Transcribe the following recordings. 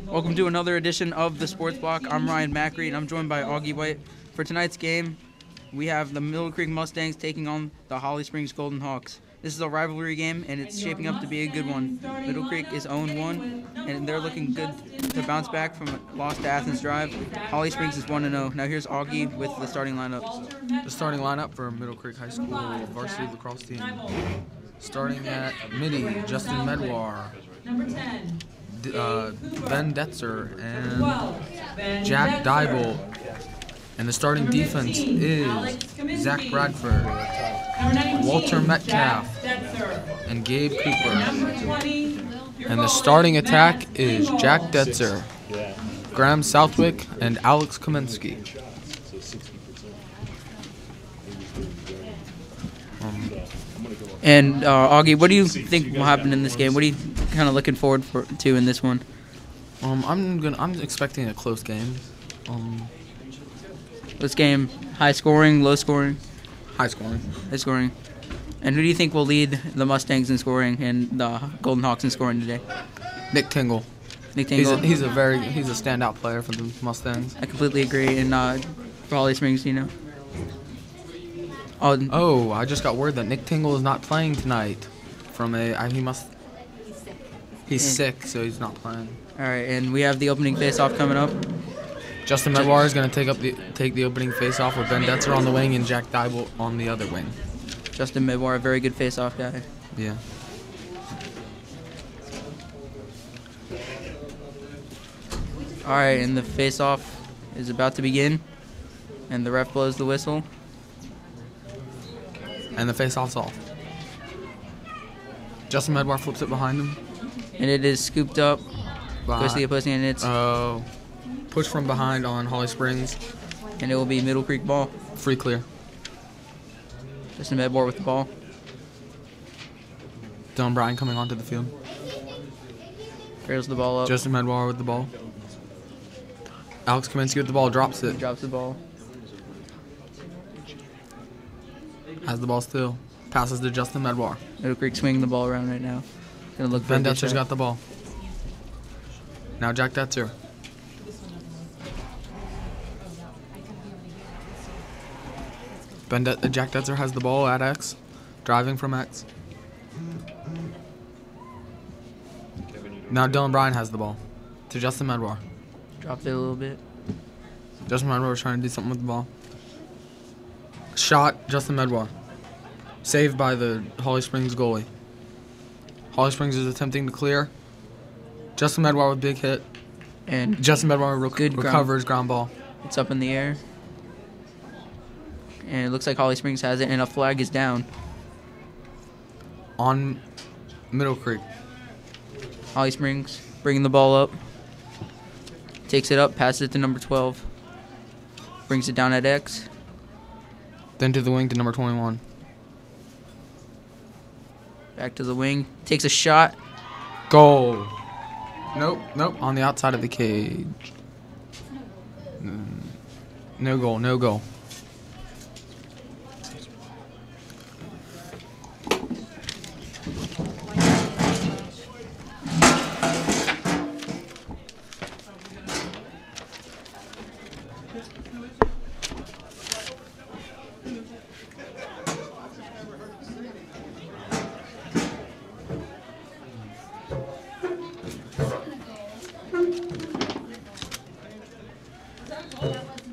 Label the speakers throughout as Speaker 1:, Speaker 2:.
Speaker 1: Welcome to another edition of the Sports Block. I'm Ryan Macri, and I'm joined by Augie White. For tonight's game, we have the Middle Creek Mustangs taking on the Holly Springs Golden Hawks. This is a rivalry game, and it's shaping up to be a good one. Middle Creek is 0-1, and they're looking good to bounce back from a loss to Athens Drive. Holly Springs is 1-0. Now here's Augie with the starting lineup.
Speaker 2: The starting lineup for Middle Creek High School varsity lacrosse team. Starting at midi, Justin Medwar, Ben Detzer, and Jack Dybel. And the starting defense is Zach Bradford, Walter Metcalf, and Gabe Cooper. And the starting attack is Jack Detzer, Graham Southwick, and Alex Kaminsky.
Speaker 1: And Augie, what do you think will happen in this game? What are you kind of looking forward to in this one?
Speaker 2: I'm expecting a close game.
Speaker 1: This game, high scoring, low scoring?
Speaker 2: High scoring.
Speaker 1: High scoring. And who do you think will lead the Mustangs in scoring and the Golden Hawks in scoring today?
Speaker 2: Nick Tingle.
Speaker 1: Nick Tingle.
Speaker 2: He's a standout player for the Mustangs.
Speaker 1: I completely agree. And for Holly Springs, you know.
Speaker 2: Oh, I just got word that Nick Tingle is not playing tonight. He's sick, so he's not playing.
Speaker 1: All right, and we have the opening face-off coming up.
Speaker 2: Justin Medwar is going to take the opening face-off with Ben Detzer on the wing and Jack Dybel on the other wing.
Speaker 1: Justin Medwar, a very good face-off guy.
Speaker 2: Yeah.
Speaker 1: All right, and the face-off is about to begin, and the ref blows the whistle.
Speaker 2: And the face-off's off. Justin Medwar flips it behind him.
Speaker 1: And it is scooped up. Goes to the opposing end. It's
Speaker 2: push from behind on Holly Springs.
Speaker 1: And it will be Middle Creek ball.
Speaker 2: Free clear.
Speaker 1: Justin Medwar with the ball.
Speaker 2: Dylan Bryan coming onto the field.
Speaker 1: Barrels the ball up.
Speaker 2: Justin Medwar with the ball. Alex Kaminsky with the ball. Drops it.
Speaker 1: Drops the ball.
Speaker 2: Has the ball still. Passes to Justin Medwar.
Speaker 1: Middle Creek swinging the ball around right now. Gonna look.
Speaker 2: Ben Detzer's got the ball. Now Jack Detzer. Jack Detzer has the ball at X. Driving from X. Now Dylan Bryan has the ball. To Justin Medwar.
Speaker 1: Dropped it a little bit.
Speaker 2: Justin Medwar was trying to do something with the ball. Shot, Justin Medwar. Saved by the Holly Springs goalie. Holly Springs is attempting to clear. Justin Medwar with big hit.
Speaker 1: And
Speaker 2: Justin Medwar recovers ground ball.
Speaker 1: It's up in the air. And it looks like Holly Springs has it, and a flag is down.
Speaker 2: On Middle Creek.
Speaker 1: Holly Springs bringing the ball up. Takes it up, passes it to number 12. Brings it down at X.
Speaker 2: Then to the wing to number 21.
Speaker 1: Back to the wing. Takes a shot.
Speaker 2: Goal. Nope. On the outside of the cage. No goal.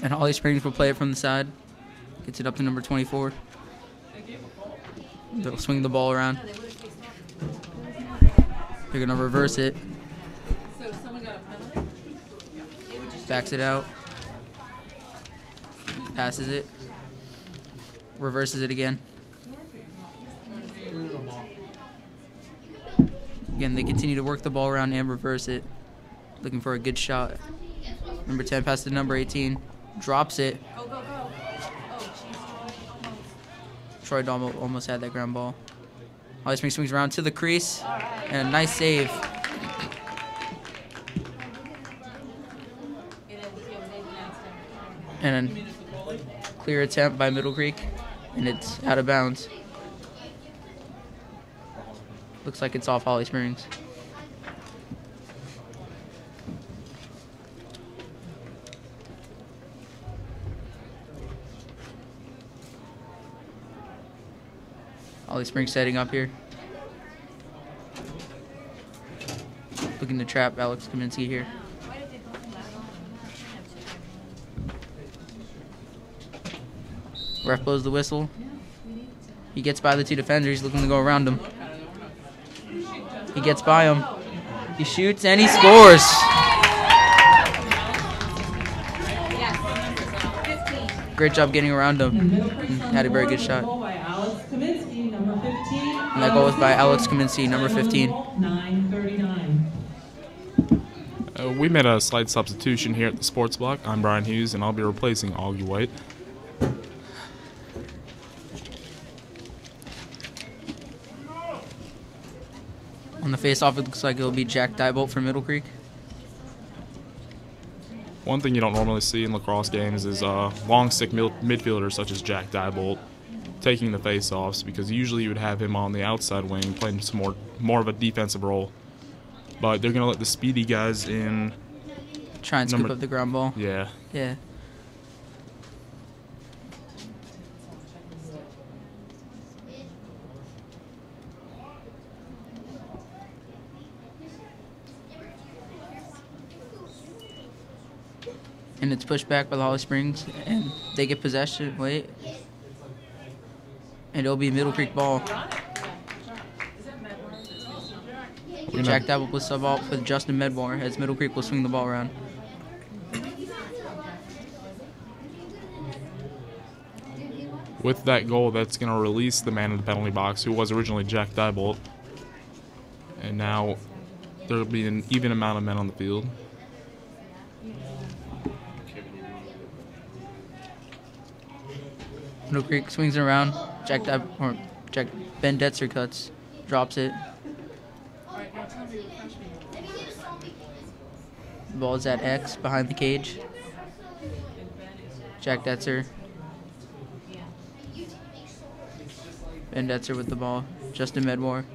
Speaker 1: And Holly Springs will play it from the side. Gets it up to number 24. They'll swing the ball around. They're going to reverse it. Backs it out. Passes it. Reverses it again. Again, they continue to work the ball around and reverse it. Looking for a good shot. Number 10 passes to number 18. Drops it. Troy Dahl almost had that ground ball. Holly Springs swings around to the crease. And a nice save. And a clear attempt by Middle Creek. And it's out of bounds. Looks like it's off Holly Springs. Holly Springs setting up here. Looking to trap Alex Kaminsky here. Ref blows the whistle. He gets by the two defenders, looking to go around him. He gets by him. He shoots and he scores. Great job getting around him. Had a very good shot. And that goal was by Alex Kaminsky, number 15.
Speaker 3: We made a slight substitution here at the sports block. I'm Brian Hughes, and I'll be replacing Augie White.
Speaker 1: On the face-off, it looks like it'll be Jack Diebolt from Middle Creek.
Speaker 3: One thing you don't normally see in lacrosse games is long stick midfielders such as Jack Diebolt taking the face-offs, because usually you would have him on the outside wing playing some more of a defensive role. But they're going to let the speedy guys in.
Speaker 1: Try and scoop up the ground ball.
Speaker 3: Yeah.
Speaker 1: Yeah. And it's pushed back by the Holly Springs, and they get possession. Wait. And it'll be Middle Creek ball. Jack Diebolt will sub out for Justin Medmore as Middle Creek will swing the ball around.
Speaker 3: With that goal, that's going to release the man in the penalty box, who was originally Jack Diebolt. And now there will be an even amount of men on the field.
Speaker 1: Middle Creek swings it around. Ben Detzer cuts, drops it. The ball is at X behind the cage. Jack Detzer. Ben Detzer with the ball. Justin Medmore.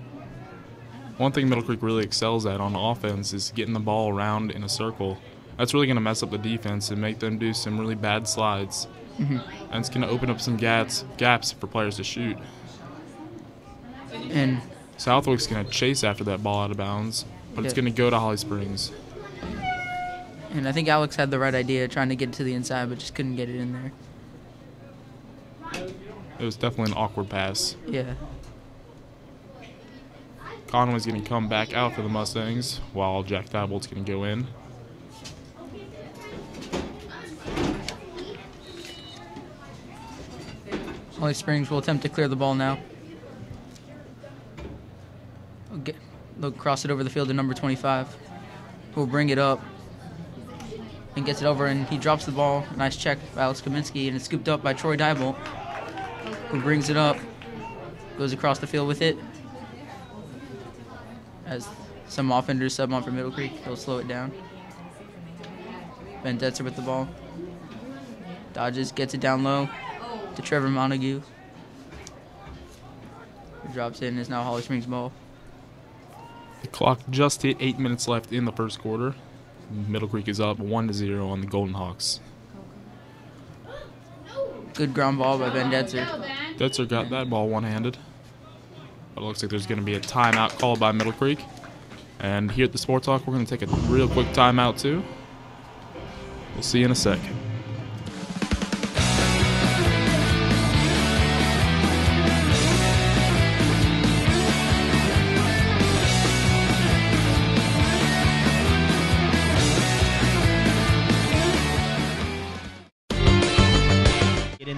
Speaker 3: One thing Middle Creek really excels at on offense is getting the ball around in a circle. That's really going to mess up the defense and make them do some really bad slides. And it's going to open up some gaps for players to shoot.
Speaker 1: And
Speaker 3: Southwick's going to chase after that ball out of bounds, but it's going to go to Holly Springs.
Speaker 1: And I think Alex had the right idea, trying to get it to the inside, but just couldn't get it in there.
Speaker 3: It was definitely an awkward pass.
Speaker 1: Yeah.
Speaker 3: Conway's going to come back out for the Mustangs, while Jack Diebold's going to go in.
Speaker 1: Holly Springs will attempt to clear the ball now. They'll cross it over the field to number 25, who will bring it up and gets it over, and he drops the ball. Nice check by Alex Kaminsky, and it's scooped up by Troy Diebolt, who brings it up, goes across the field with it. As some offenders sub on for Middle Creek, he'll slow it down. Ben Detzer with the ball. Dodges, gets it down low to Trevor Montague. Who drops it and is now Holly Springs ball.
Speaker 3: The clock just hit 8 minutes left in the first quarter. Middle Creek is up 1-0 on the Golden Hawks.
Speaker 1: Good ground ball by Ben Detzer.
Speaker 3: Detzer got that ball one-handed. But it looks like there's going to be a timeout called by Middle Creek. And here at the Sports Talk, we're going to take a real quick timeout too. We'll see you in a sec.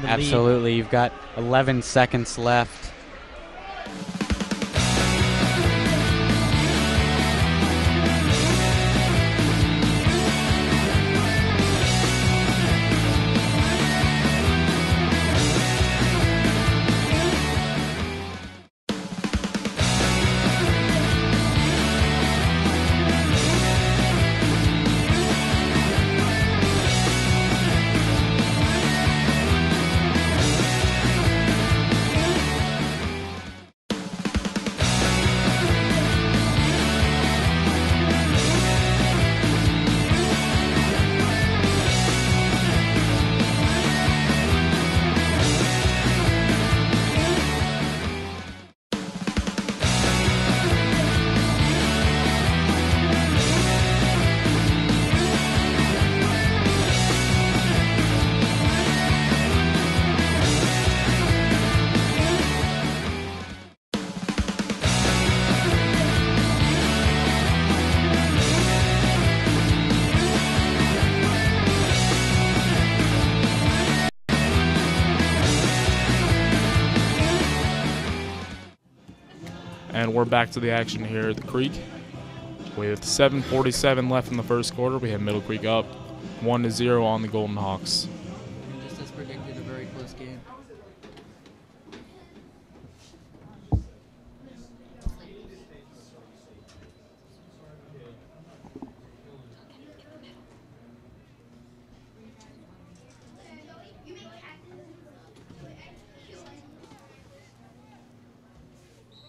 Speaker 4: Absolutely. You've got 11 seconds left.
Speaker 3: And we're back to the action here at the Creek. With 7:47 left in the first quarter, we have Middle Creek up 1-0 on the Golden Hawks.
Speaker 1: And just as predicted, a very close game.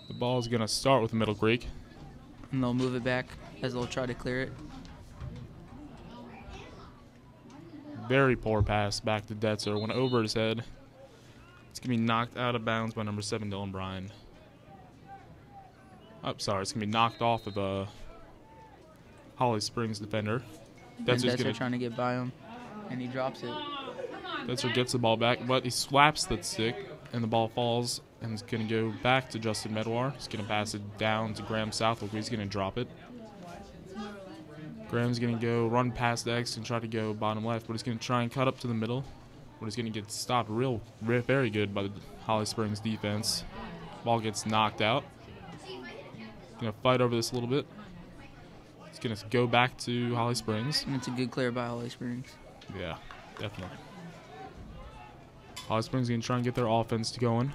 Speaker 3: The ball is going to start with Middle Creek.
Speaker 1: And they'll move it back as they'll try to clear it.
Speaker 3: Very poor pass back to Detzer. Went over his head. It's going to be knocked out of bounds by number 7, Dylan Bryan. Oh, sorry. It's going to be knocked off of a Holly Springs defender.
Speaker 1: Detzer trying to get by him, and he drops it.
Speaker 3: Detzer gets the ball back, but he slaps the stick, and the ball falls, and it's going to go back to Justin Medwar. He's going to pass it down to Graham Southwick. He's going to drop it. Graham's going to go run past X and try to go bottom left, but he's going to try and cut up to the middle. But he's going to get stopped very good by the Holly Springs defense. Ball gets knocked out. Going to fight over this a little bit. It's going to go back to Holly Springs.
Speaker 1: And it's a good clear by Holly Springs.
Speaker 3: Yeah, definitely. Holly Springs going to try and get their offense going.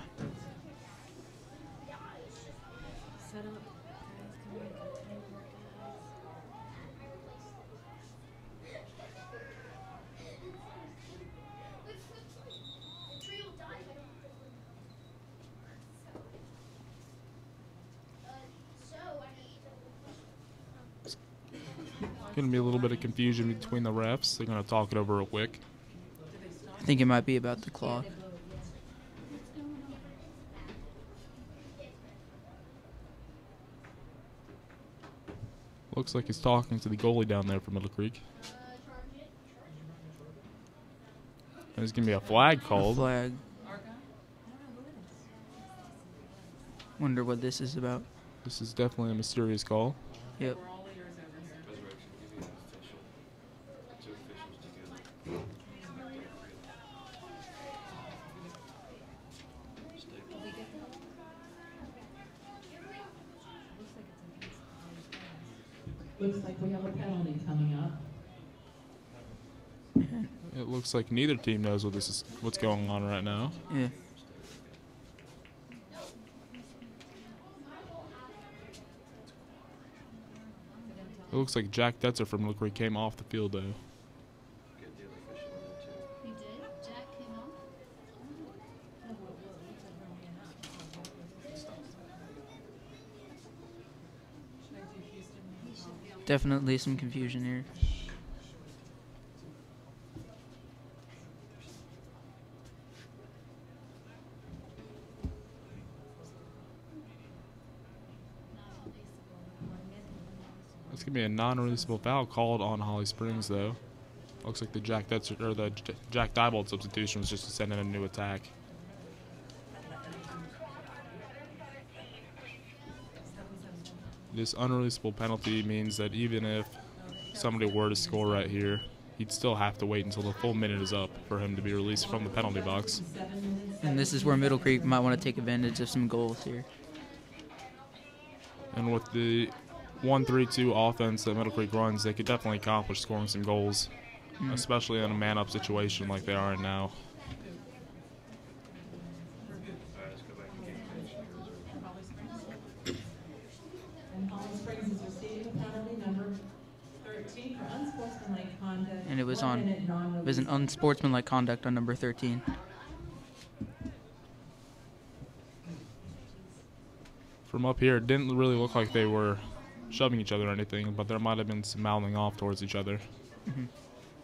Speaker 3: Going to be a little bit of confusion between the refs. They're going to talk it over real quick.
Speaker 1: I think it might be about the clock.
Speaker 3: Looks like he's talking to the goalie down there for Middle Creek. And there's going to be a flag called.
Speaker 1: A flag. Wonder what this is about.
Speaker 3: This is definitely a mysterious call.
Speaker 1: Yep.
Speaker 5: Looks like we have a penalty coming up.
Speaker 3: It looks like neither team knows what's going on right now.
Speaker 1: Yeah.
Speaker 3: It looks like Jack Detzer from Middle Creek came off the field though.
Speaker 6: He did? Jack came off?
Speaker 1: Definitely some confusion here.
Speaker 3: It's gonna be a non-releasable foul called on Holly Springs though. Looks like the Jack Diebold substitution was just to send in a new attack. This unreleasable penalty means that even if somebody were to score right here, he'd still have to wait until the full minute is up for him to be released from the penalty box.
Speaker 1: And this is where Middle Creek might want to take advantage of some goals here.
Speaker 3: And with the 1-3-2 offense that Middle Creek runs, they could definitely accomplish scoring some goals, especially in a man-up situation like they are in now.
Speaker 1: And it was an unsportsmanlike conduct on number 13.
Speaker 3: From up here, it didn't really look like they were shoving each other or anything, but there might have been some mouthing off towards each other.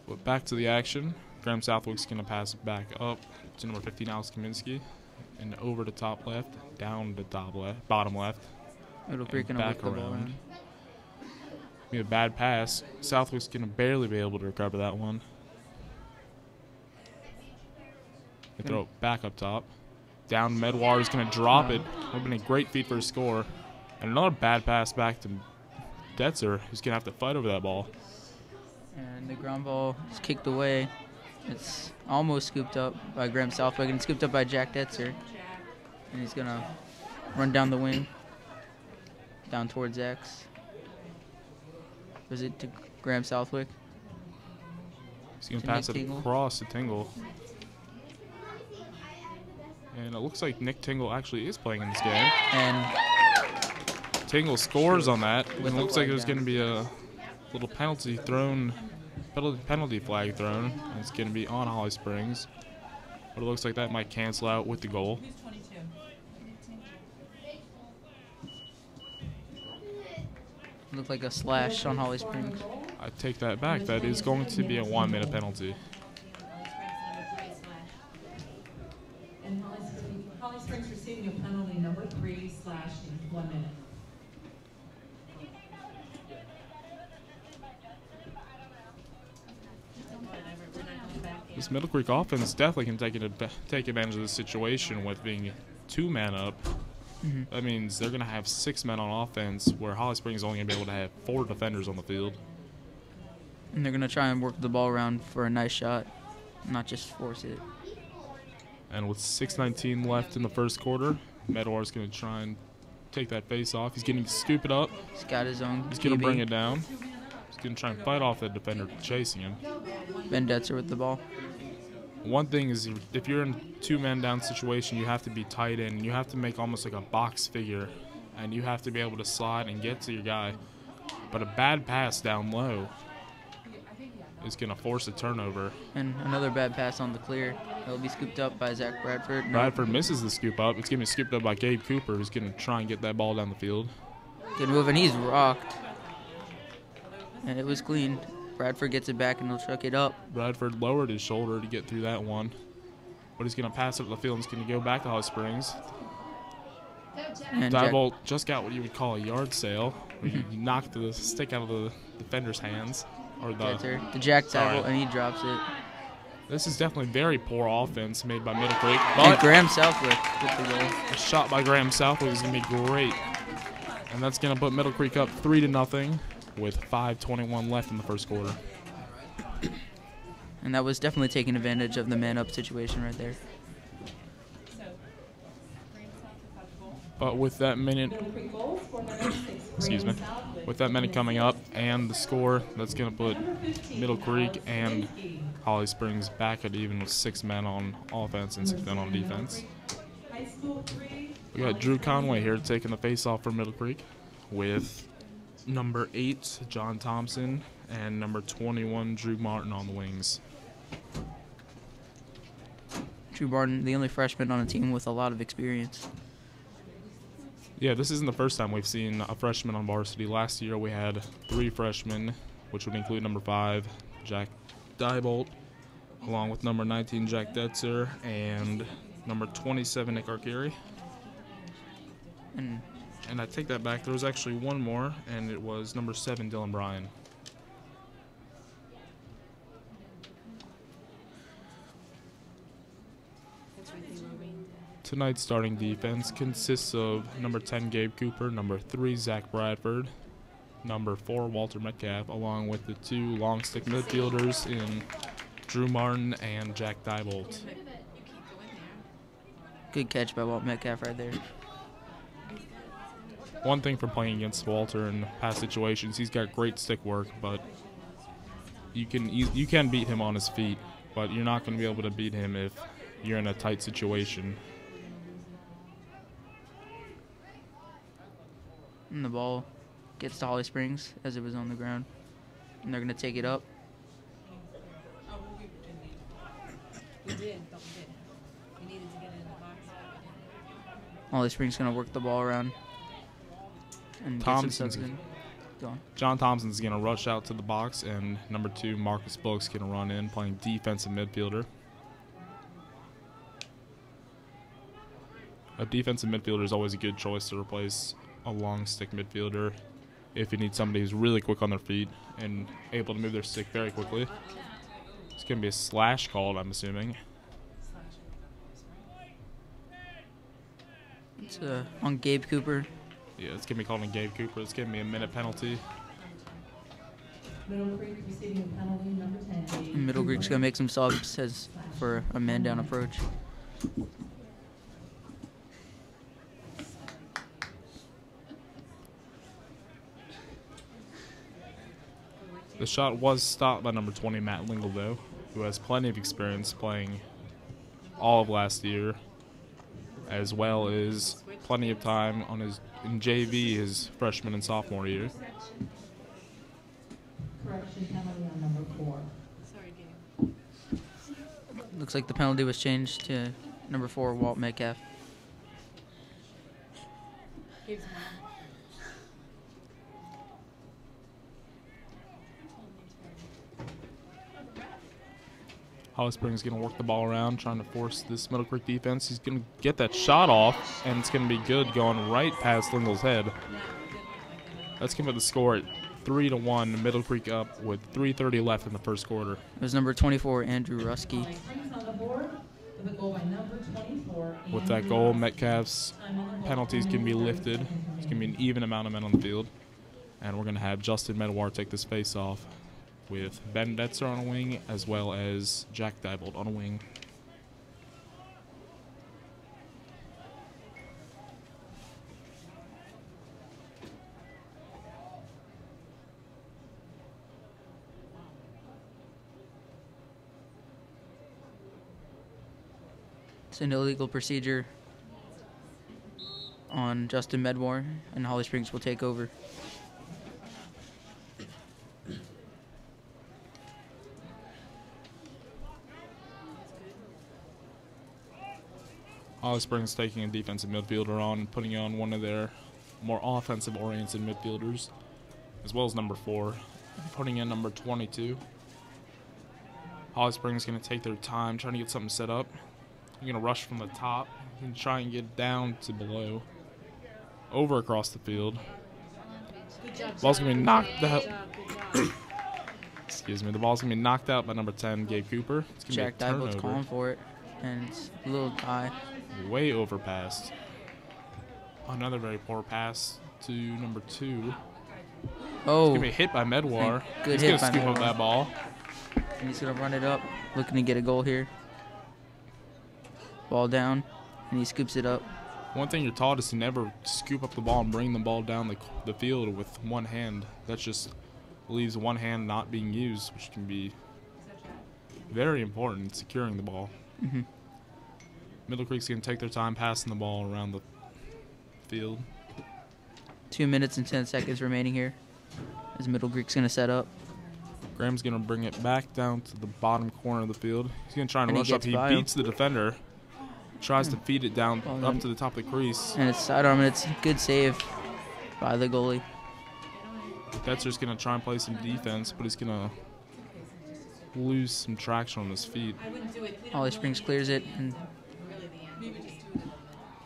Speaker 3: But back to the action. Graham Southwick's going to pass it back up to number 15, Alex Kaminsky, and over to top left, down to bottom left,
Speaker 1: Middle Creek
Speaker 3: and
Speaker 1: gonna
Speaker 3: back
Speaker 1: whip the ball
Speaker 3: around.
Speaker 1: in.
Speaker 3: Be a bad pass. Southwick's going to barely be able to recover that one. They throw it back up top. Down Medwar is going to drop it. Would have been a great feat for a score. And another bad pass back to Detzer, who's going to have to fight over that ball.
Speaker 1: And the ground ball is kicked away. It's almost scooped up by Graham Southwick and scooped up by Jack Detzer. And he's going to run down the wing. down towards X. Was it to Graham Southwick?
Speaker 3: He's going to
Speaker 1: To
Speaker 3: pass
Speaker 1: Nick
Speaker 3: it
Speaker 1: Tingle.
Speaker 3: across to Tingle. And it looks like Nick Tingle actually is playing in this game.
Speaker 1: And
Speaker 3: Tingle scores on that.
Speaker 1: With
Speaker 3: And it
Speaker 1: a
Speaker 3: looks like
Speaker 1: flag
Speaker 3: there's going to
Speaker 1: down.
Speaker 3: be a little penalty flag thrown. And it's going to be on Holly Springs. But it looks like that might cancel out with the goal.
Speaker 1: looked like a slash on Holly Springs.
Speaker 3: I take that back. That is going to be a 1-minute penalty.
Speaker 5: And Holly Springs receiving a penalty number 3/1 minute.
Speaker 3: This Middle Creek offense definitely can take advantage of the situation with being 2 men up. That means they're going to have 6 men on offense, where Holly Springs is only going to be able to have 4 defenders on the field.
Speaker 1: And they're going to try and work the ball around for a nice shot, not just force it.
Speaker 3: And with 6:19 left in the first quarter, Medor is going to try and take that face off. He's getting scoop it up.
Speaker 1: He's got his own.
Speaker 3: He's going to
Speaker 1: QB.
Speaker 3: bring it down. He's going to try and fight off that defender chasing him.
Speaker 1: Ben Detzer with the ball.
Speaker 3: One thing is, if you're in 2 men down situation, you have to be tight in. You have to make almost like a box figure, and you have to be able to slide and get to your guy. But a bad pass down low is going to force a turnover.
Speaker 1: And another bad pass on the clear. That'll be scooped up by Zach Bradford. No.
Speaker 3: Bradford misses the scoop up. It's going to be scooped up by Gabe Cooper, who's going to try and get that ball down the field.
Speaker 1: Good move, and he's rocked. And it was clean. Bradford gets it back, and he'll chuck it up.
Speaker 3: Bradford lowered his shoulder to get through that one. But he's going to pass it up the field. He's going to go back to Holly Springs.
Speaker 1: And Jack,
Speaker 3: Diebold just got what you would call a yard sale, where you knock the stick out of the defender's hands. Or
Speaker 1: Detzer to Jack
Speaker 3: Sorry.
Speaker 1: Diebold, and he drops it.
Speaker 3: This is definitely very poor offense made by Middle Creek.
Speaker 1: And
Speaker 3: But
Speaker 1: Graham Southwick with the goal.
Speaker 3: a shot by Graham Southwick is going to be great. And that's going to put Middle Creek up 3-0 with 5:21 left in the first quarter.
Speaker 1: And that was definitely taking advantage of the man-up situation right there.
Speaker 3: But with that minute, excuse me, with that minute coming up and the score, that's going to put Middle Creek and Holly Springs back at even with 6 men on offense and 6 men on defense. We got Drew Conway here taking the face-off for Middle Creek with number 8, John Thompson, and number 21, Drew Martin on the wings.
Speaker 1: Drew Barton, the only freshman on a team with a lot of experience.
Speaker 3: Yeah, this isn't the first time we've seen a freshman on varsity. Last year we had 3 freshmen, which would include number 5, Jack Diebold, along with number 19, Jack Detzer, and number 27, Nick Arcari. And I take that back. There was actually one more, and it was number 7, Dylan Bryan. Tonight's starting defense consists of number 10, Gabe Cooper, number 3, Zach Bradford, number 4, Walter Metcalf, along with the 2 long stick midfielders in Drew Martin and Jack Diebold.
Speaker 1: Good catch by Walt Metcalf right there.
Speaker 3: One thing from playing against Walter in past situations, he's got great stick work, but you can beat him on his feet, but you're not going to be able to beat him if you're in a tight situation.
Speaker 1: And the ball gets to Holly Springs as it was on the ground. And they're going to take it up. Holly Springs going to work the ball around. And get some subs in. Go on.
Speaker 3: John Thompson's going to rush out to the box, and number 2, Marcus Book's going to run in, playing defensive midfielder. A defensive midfielder is always a good choice to replace a long stick midfielder if you need somebody who's really quick on their feet and able to move their stick very quickly. It's going to be a slash called, I'm assuming.
Speaker 1: It's on Gabe Cooper.
Speaker 3: Yeah, it's going to be called on Gabe Cooper. It's going to be a minute penalty.
Speaker 5: Middle Creek receiving a penalty number 10.
Speaker 1: And Middle Creek's going to make some subs for a man-down approach.
Speaker 3: The shot was stopped by number 20, Matt Lingle, though, who has plenty of experience playing all of last year, as well as plenty of time on in JV his freshman and sophomore year.
Speaker 5: Correction penalty on number 4.
Speaker 1: Looks like the penalty was changed to number 4, Walt Metcalf.
Speaker 3: Holly Springs going to work the ball around, trying to force this Middle Creek defense. He's going to get that shot off, and it's going to be good, going right past Lingle's head. That's going to put the score at 3-1. Middle Creek up with 3:30 left in the first quarter.
Speaker 1: It was number 24, Andrew Rusky.
Speaker 3: With that goal, Metcalf's penalties can be lifted. It's going to be an even amount of men on the field. And we're going to have Justin Medwar take this face-off with Ben Detzer on a wing, as well as Jack Diebold on a wing.
Speaker 1: It's an illegal procedure on Justin Medwar, and Holly Springs will take over.
Speaker 3: Holly Springs taking a defensive midfielder on and putting on one of their more offensive-oriented midfielders, as well as number 4, putting in number 22. Holly Springs going to take their time trying to get something set up. You're going to rush from the top and try and get down to below, over across the field. Ball's going to be knocked out. Excuse me. The ball's going to be knocked out by number 10, Gabe Cooper. It's going to
Speaker 1: Jack
Speaker 3: be a turnover.
Speaker 1: Diebold's calling for it, and it's a little high.
Speaker 3: Way overpassed. Another very poor pass to number 2.
Speaker 1: Oh,
Speaker 3: It's going to be hit by Medwar.
Speaker 1: Good
Speaker 3: He's
Speaker 1: hit
Speaker 3: going to
Speaker 1: by
Speaker 3: scoop up
Speaker 1: Medwar.
Speaker 3: that ball.
Speaker 1: and he's going to run it up, looking to get a goal here. Ball down, and he scoops it up.
Speaker 3: One thing you're taught is to never scoop up the ball and bring the ball down the field with one hand. That just leaves one hand not being used, which can be very important in securing the ball.
Speaker 1: Mm-hmm.
Speaker 3: Middle Creek's going to take their time passing the ball around the field.
Speaker 1: 2 minutes and 10 seconds remaining here as Middle Creek's going to set up.
Speaker 3: Graham's going to bring it back down to the bottom corner of the field. He's going to try and
Speaker 1: And he
Speaker 3: rush up.
Speaker 1: gets
Speaker 3: He
Speaker 1: by him.
Speaker 3: beats the defender. Tries to feed it down
Speaker 1: Well
Speaker 3: up
Speaker 1: done.
Speaker 3: to the top of the crease.
Speaker 1: And it's sidearm, and it's a good save by the goalie.
Speaker 3: Betzer's going to try and play some defense, but he's going to lose some traction on his feet.
Speaker 1: Holly Springs clears it, and going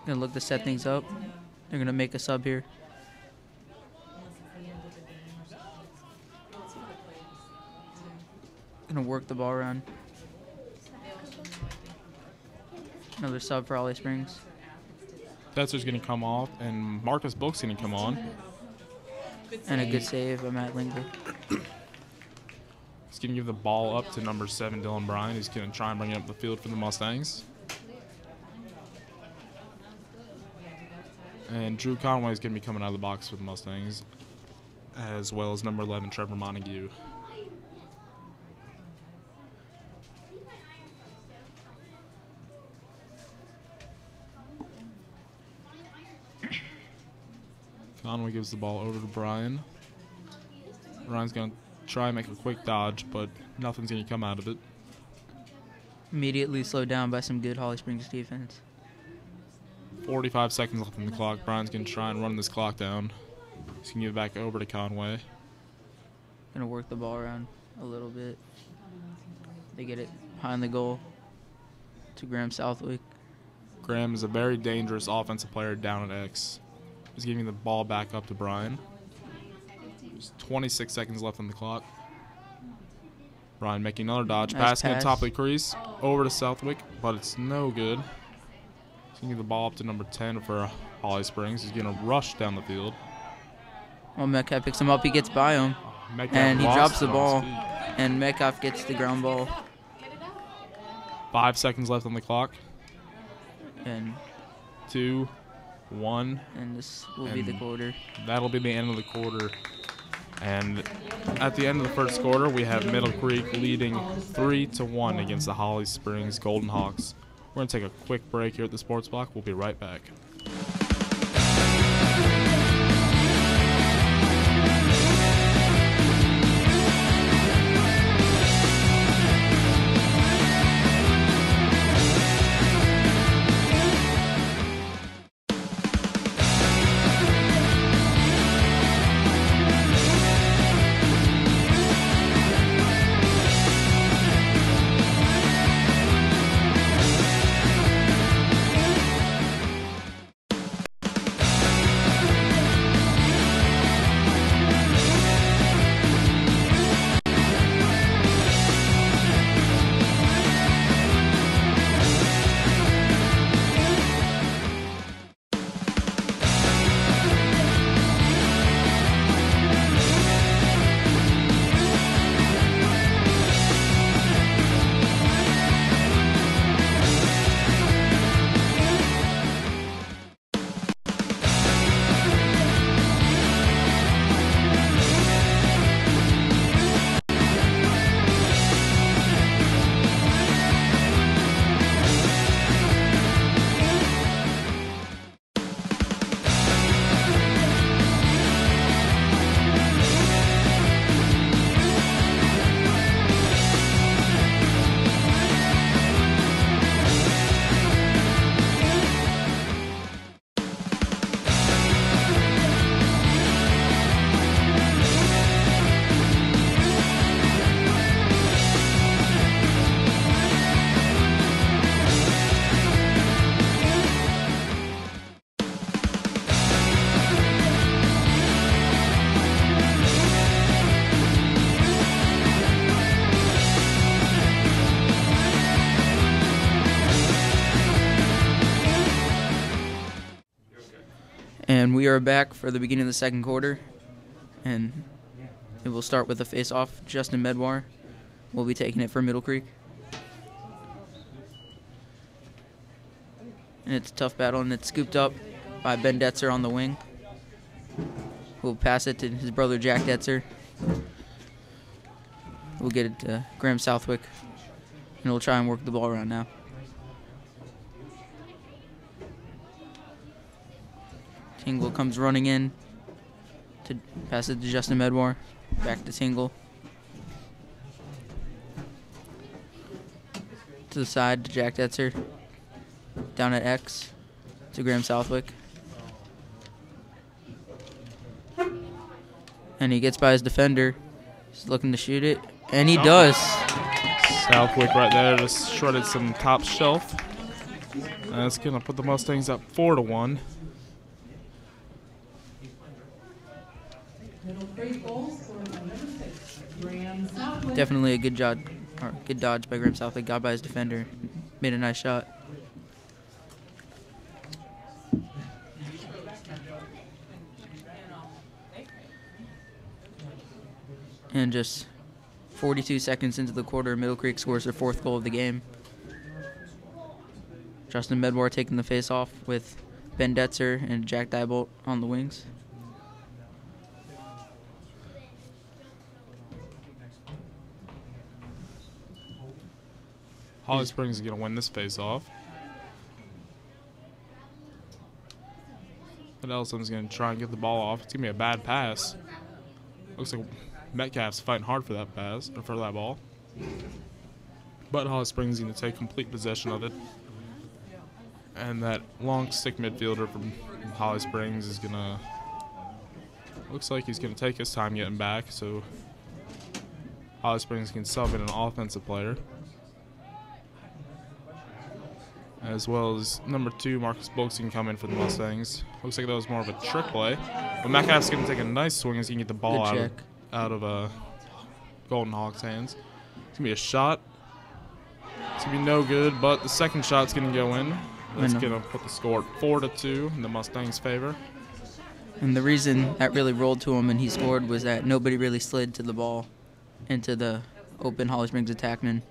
Speaker 1: to look to set things up. They're going to make a sub here. Going to work the ball around. Another sub for Holly Springs.
Speaker 3: Betzer's going to come off, and Marcus Book's going to come on.
Speaker 1: And a good save by Matt Lingle.
Speaker 3: He's going to give the ball up to number 7, Dylan Bryan. He's going to try and bring it up the field for the Mustangs. And Drew Conway is going to be coming out of the box for the Mustangs, as well as number 11, Trevor Montague. Conway gives the ball over to Brian. Brian's going to try and make a quick dodge, but nothing's going to come out of it.
Speaker 1: Immediately slowed down by some good Holly Springs defense.
Speaker 3: 45 seconds left on the clock. Brian's going to try and run this clock down. He's going to give it back over to Conway.
Speaker 1: Going to work the ball around a little bit. They get it behind the goal to Graham Southwick.
Speaker 3: Graham is a very dangerous offensive player down at X. He's giving the ball back up to Brian. There's 26 seconds left on the clock. Brian making another dodge.
Speaker 1: Nice
Speaker 3: Passing
Speaker 1: pass.
Speaker 3: at top of the crease. Over to Southwick, but it's no good. He's going to give the ball up to number 10 for Holly Springs. He's going to rush down the field.
Speaker 1: Well, Metcalf picks him up. He gets by him.
Speaker 3: Metcalf
Speaker 1: And he
Speaker 3: lost
Speaker 1: drops the
Speaker 3: it on his
Speaker 1: ball.
Speaker 3: feet.
Speaker 1: And Metcalf gets the ground ball.
Speaker 3: 5 seconds left on the clock.
Speaker 1: And
Speaker 3: 2, 1.
Speaker 1: this will be the
Speaker 3: And
Speaker 1: quarter.
Speaker 3: That'll be the end of the quarter. And at the end of the first quarter, we have Middle Creek leading 3-1 against the Holly Springs Golden Hawks. We're going to take a quick break here at the Sports Block. We'll be right back.
Speaker 1: And we are back for the beginning of the second quarter. And it will start with a face-off. Justin Medwar will be taking it for Middle Creek. And it's a tough battle, and it's scooped up by Ben Detzer on the wing. We'll pass it to his brother Jack Detzer. We'll get it to Graham Southwick. And he'll try and work the ball around now. Tingle comes running in to pass it to Justin Medwar. Back to Tingle. To the side to Jack Detzer. Down at X to Graham Southwick. And he gets by his defender. He's looking to shoot it. And he does.
Speaker 3: Southwick right there just shredded some top shelf. And that's going to put the Mustangs up 4-1.
Speaker 1: Definitely a good dodge by Graham Southwick. Got by his defender. Made a nice shot. And just 42 seconds into the quarter, Middle Creek scores their fourth goal of the game. Justin Medwar taking the face-off with Ben Detzer and Jack Diebolt on the wings.
Speaker 3: Holly Springs is going to win this face-off. But Ellison's going to try and get the ball off. It's going to be a bad pass. Looks like Metcalf's fighting hard for that pass, or for that ball. But Holly Springs is going to take complete possession of it. And that long stick midfielder from Holly Springs is going to... Looks like he's going to take his time getting back, so Holly Springs can sub in an offensive player. As well as number 2, Marcus Bolks can come in for the Mustangs. Looks like that was more of a trick play. But Metcalf's going to take a nice swing as he can get the ball out of Golden Hawks' hands. It's going to be a shot. It's going to be no good, but the second shot's going to go in. That's going to put the score at 4-2 in the Mustangs' favor.
Speaker 1: And the reason that really rolled to him and he scored was that nobody really slid to the ball into the open Holly Springs attackman.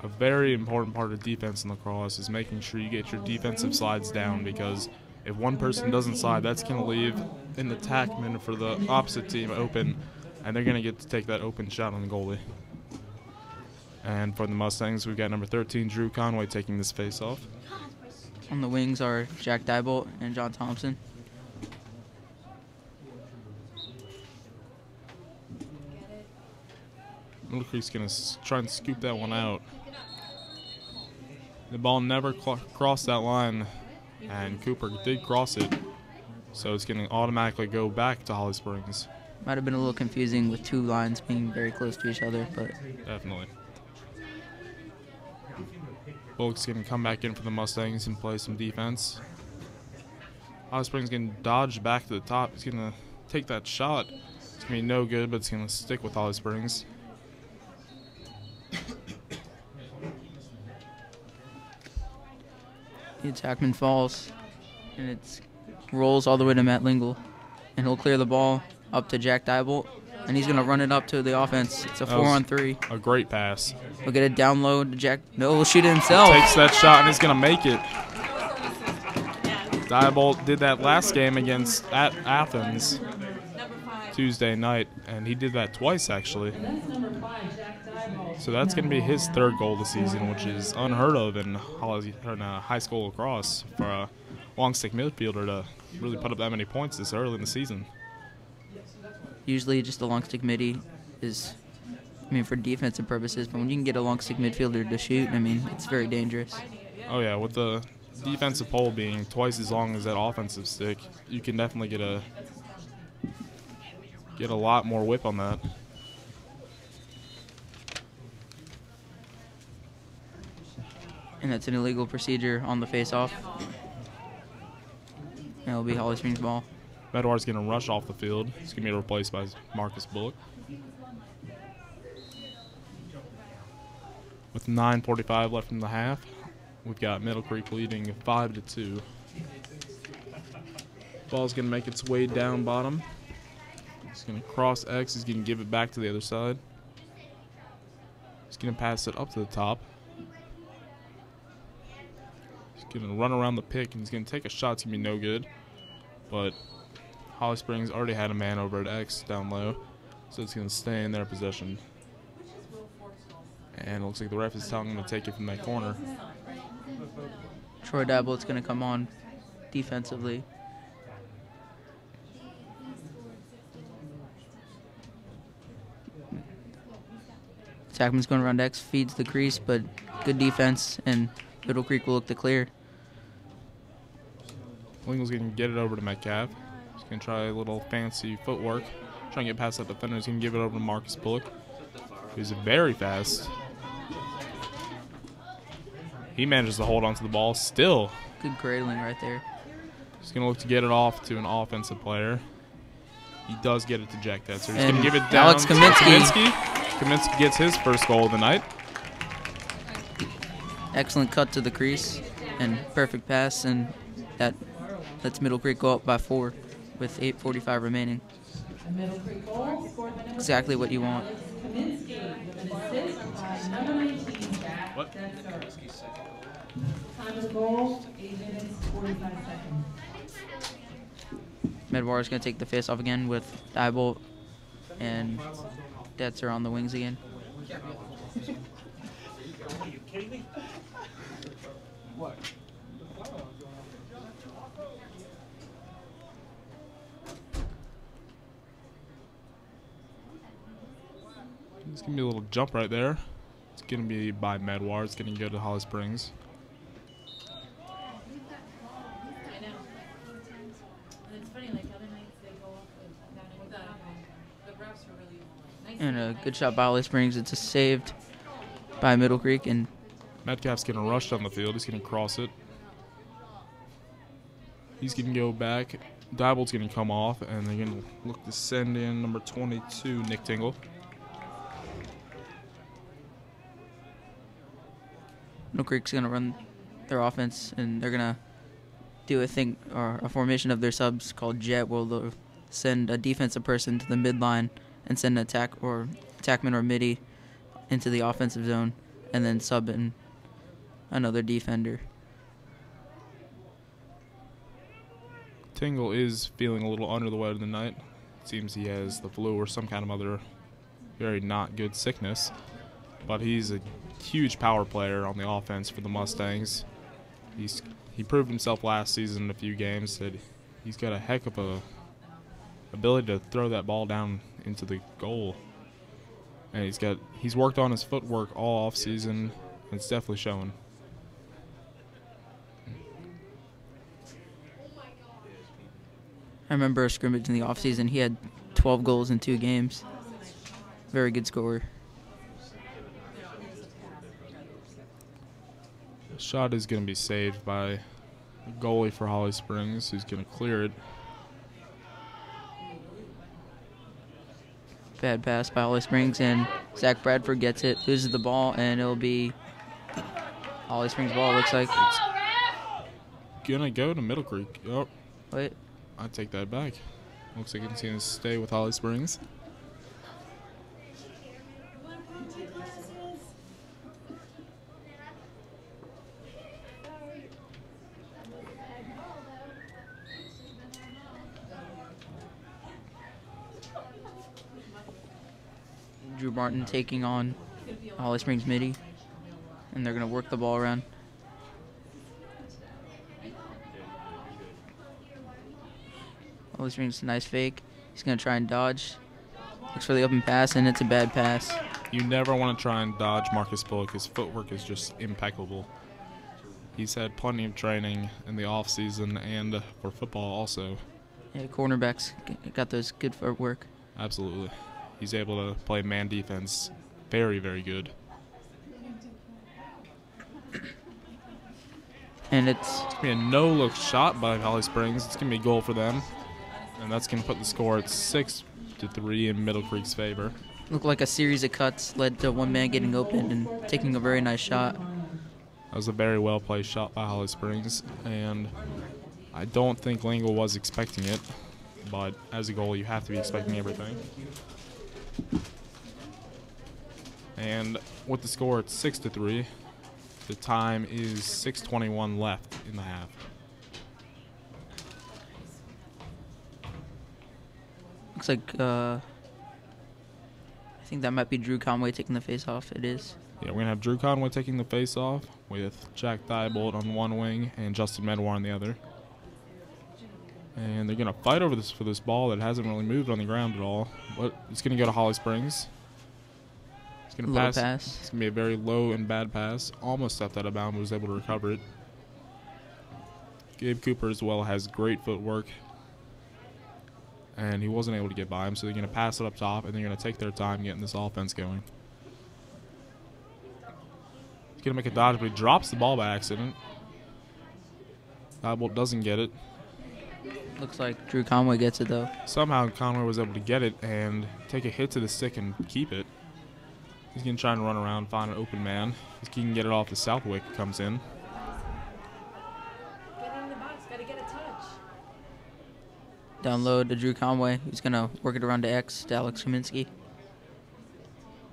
Speaker 1: A
Speaker 3: very important part of defense in lacrosse is making sure you get your defensive slides down, because If one person doesn't slide, that's going to leave an attackman for the opposite team open, and they're going to get to take that open shot on the goalie. And for the Mustangs, we've got number 13, Drew Conway, taking this face-off.
Speaker 1: On the wings are Jack Diebold and John Thompson.
Speaker 3: Middle Creek's going to try and scoop that one out. The ball never crossed that line, and Cooper did cross it, so it's going to automatically go back to Holly Springs.
Speaker 1: Might have been a little confusing with two lines being very close to each other, but
Speaker 3: Definitely. Bullock's going to come back in for the Mustangs and play some defense. Holly Springs going to dodge back to the top. He's going to take that shot. It's going to be no good, but it's going to stick with Holly Springs.
Speaker 1: the attackman falls, and it rolls all the way to Matt Lingle, and he'll clear the ball up to Jack Diebold, and he's going to run it up to the offense. It's a 4-on-3.
Speaker 3: A great pass.
Speaker 1: He'll get it down low to Jack. No, he'll shoot it himself.
Speaker 3: Takes that shot, and he's going to make it. Diebold did that last game against Athens Tuesday night, and he did that twice, actually. So that's going to be his third goal this season, which is unheard of in high school lacrosse for a long stick midfielder to really put up that many points this early in the season.
Speaker 1: Usually just a long stick midi is, for defensive purposes, but when you can get a long stick midfielder to shoot, it's very dangerous.
Speaker 3: Oh yeah, with the defensive pole being twice as long as that offensive stick, you can definitely get a lot more whip on that.
Speaker 1: And that's an illegal procedure on the face-off. And it'll be Holly Springs ball.
Speaker 3: Medwar's going to rush off the field. He's going to be replaced by Marcus Bullock. With 9:45 left in the half, we've got Middle Creek leading 5-2. Ball's going to make its way down bottom. He's going to cross X. He's going to give it back to the other side. He's going to pass it up to the top. He's going to run around the pick, and he's going to take a shot. It's going to be no good. But Holly Springs already had a man over at X down low, so it's going to stay in their possession. And it looks like the ref is telling him to take it from that corner.
Speaker 1: Troy Diebold's going to come on defensively. Attackman's going around X, feeds the crease, but good defense, and Middle Creek will look to clear.
Speaker 3: Lingle's going to get it over to Metcalf. He's going to try a little fancy footwork. Trying to get past that defender. He's going to give it over to Marcus Bullock, who's very fast. He manages to hold onto the ball still.
Speaker 1: Good cradling right there.
Speaker 3: He's going to look to get it off to an offensive player. He does get it to Jack Tetzer. He's going to give it down
Speaker 1: Alex
Speaker 3: to
Speaker 1: Kaminsky.
Speaker 3: Kaminsky gets his first goal of the night.
Speaker 1: Excellent cut to the crease and perfect pass, and that lets Middle Creek go up by 4 with 8:45 remaining. Exactly what you want.
Speaker 3: What?
Speaker 5: Time of goal, 8 minutes, 45 seconds.
Speaker 1: Medwar is going to take the face off again with Diebold and Detzer on the wings again.
Speaker 3: It's going to be a little jump right there. It's going to be by Medwar. It's going to go to Holly Springs.
Speaker 1: And a good shot by Holly Springs. It's a saved by Middle Creek, and
Speaker 3: Metcalf's going to rush down the field. He's going to cross it. He's going to go back. Diebold's going to come off, and they're going to look to send in number 22, Nick Tingle.
Speaker 1: Middle Creek's going to run their offense, and they're going to do a formation of their subs called Jet, where they'll send a defensive person to the midline and send an attackman or midi into the offensive zone, and then sub in another defender.
Speaker 3: Tingle is feeling a little under the weather tonight. It seems he has the flu or some kind of other very not good sickness. But he's a huge power player on the offense for the Mustangs. He proved himself last season in a few games that he's got a heck of a ability to throw that ball down into the goal. And he's worked on his footwork all off season, and it's definitely showing.
Speaker 1: I remember a scrimmage in the offseason. He had 12 goals in 2 games. Very good scorer.
Speaker 3: The shot is going to be saved by the goalie for Holly Springs, who's going to clear it.
Speaker 1: Bad pass by Holly Springs, and Zach Bradford gets it, loses the ball, and it'll be Holly Springs ball, it looks like.
Speaker 3: It's going to go to Middle Creek. Oh,
Speaker 1: Wait.
Speaker 3: I take that back. Looks like it's going to stay with Holly Springs.
Speaker 1: Drew Martin taking on Holly Springs Midi, and they're going to work the ball around. Holly Springs, nice fake. He's going to try and dodge. Looks for the open pass, and it's a bad pass.
Speaker 3: You never want to try and dodge Marcus Bullock. His footwork is just impeccable. He's had plenty of training in the offseason and for football also.
Speaker 1: Yeah, cornerbacks got those good footwork.
Speaker 3: Absolutely. He's able to play man defense very, very good.
Speaker 1: And it's
Speaker 3: It's going to be a no-look shot by Holly Springs. It's going to be a goal for them. And that's going to put the score at 6-3 in Middle Creek's favor.
Speaker 1: looked like a series of cuts led to one man getting open and taking a very nice shot.
Speaker 3: That was a very well-placed shot by Holly Springs. And I don't think Lingle was expecting it. But as a goalie, you have to be expecting everything. And with the score at 6-3, the time is 6:21 left in the half.
Speaker 1: Looks like I think that might be Drew Conway taking the face off. It is.
Speaker 3: Yeah, we're going to have Drew Conway taking the face-off with Jack Diebold on one wing and Justin Medwar on the other. And they're going to fight over this for this ball that hasn't really moved on the ground at all. But it's going to go to Holly Springs. It's going to pass. It's going to be a very low and bad pass. Almost stepped out of bounds, but was able to recover it. Gabe Cooper as well has great footwork. And he wasn't able to get by him, so they're going to pass it up top, and they're going to take their time getting this offense going. He's going to make a dodge, but he drops the ball by accident. Diebold doesn't get it.
Speaker 1: Looks like Drew Conway gets it, though.
Speaker 3: Somehow Conway was able to get it and take a hit to the stick and keep it. He's going to try and run around, find an open man. If he can get it off the Southwick, comes in.
Speaker 5: Get in the box, gotta get a touch.
Speaker 1: Down low to Drew Conway, who's going to work it around to X, to Alex Kaminsky.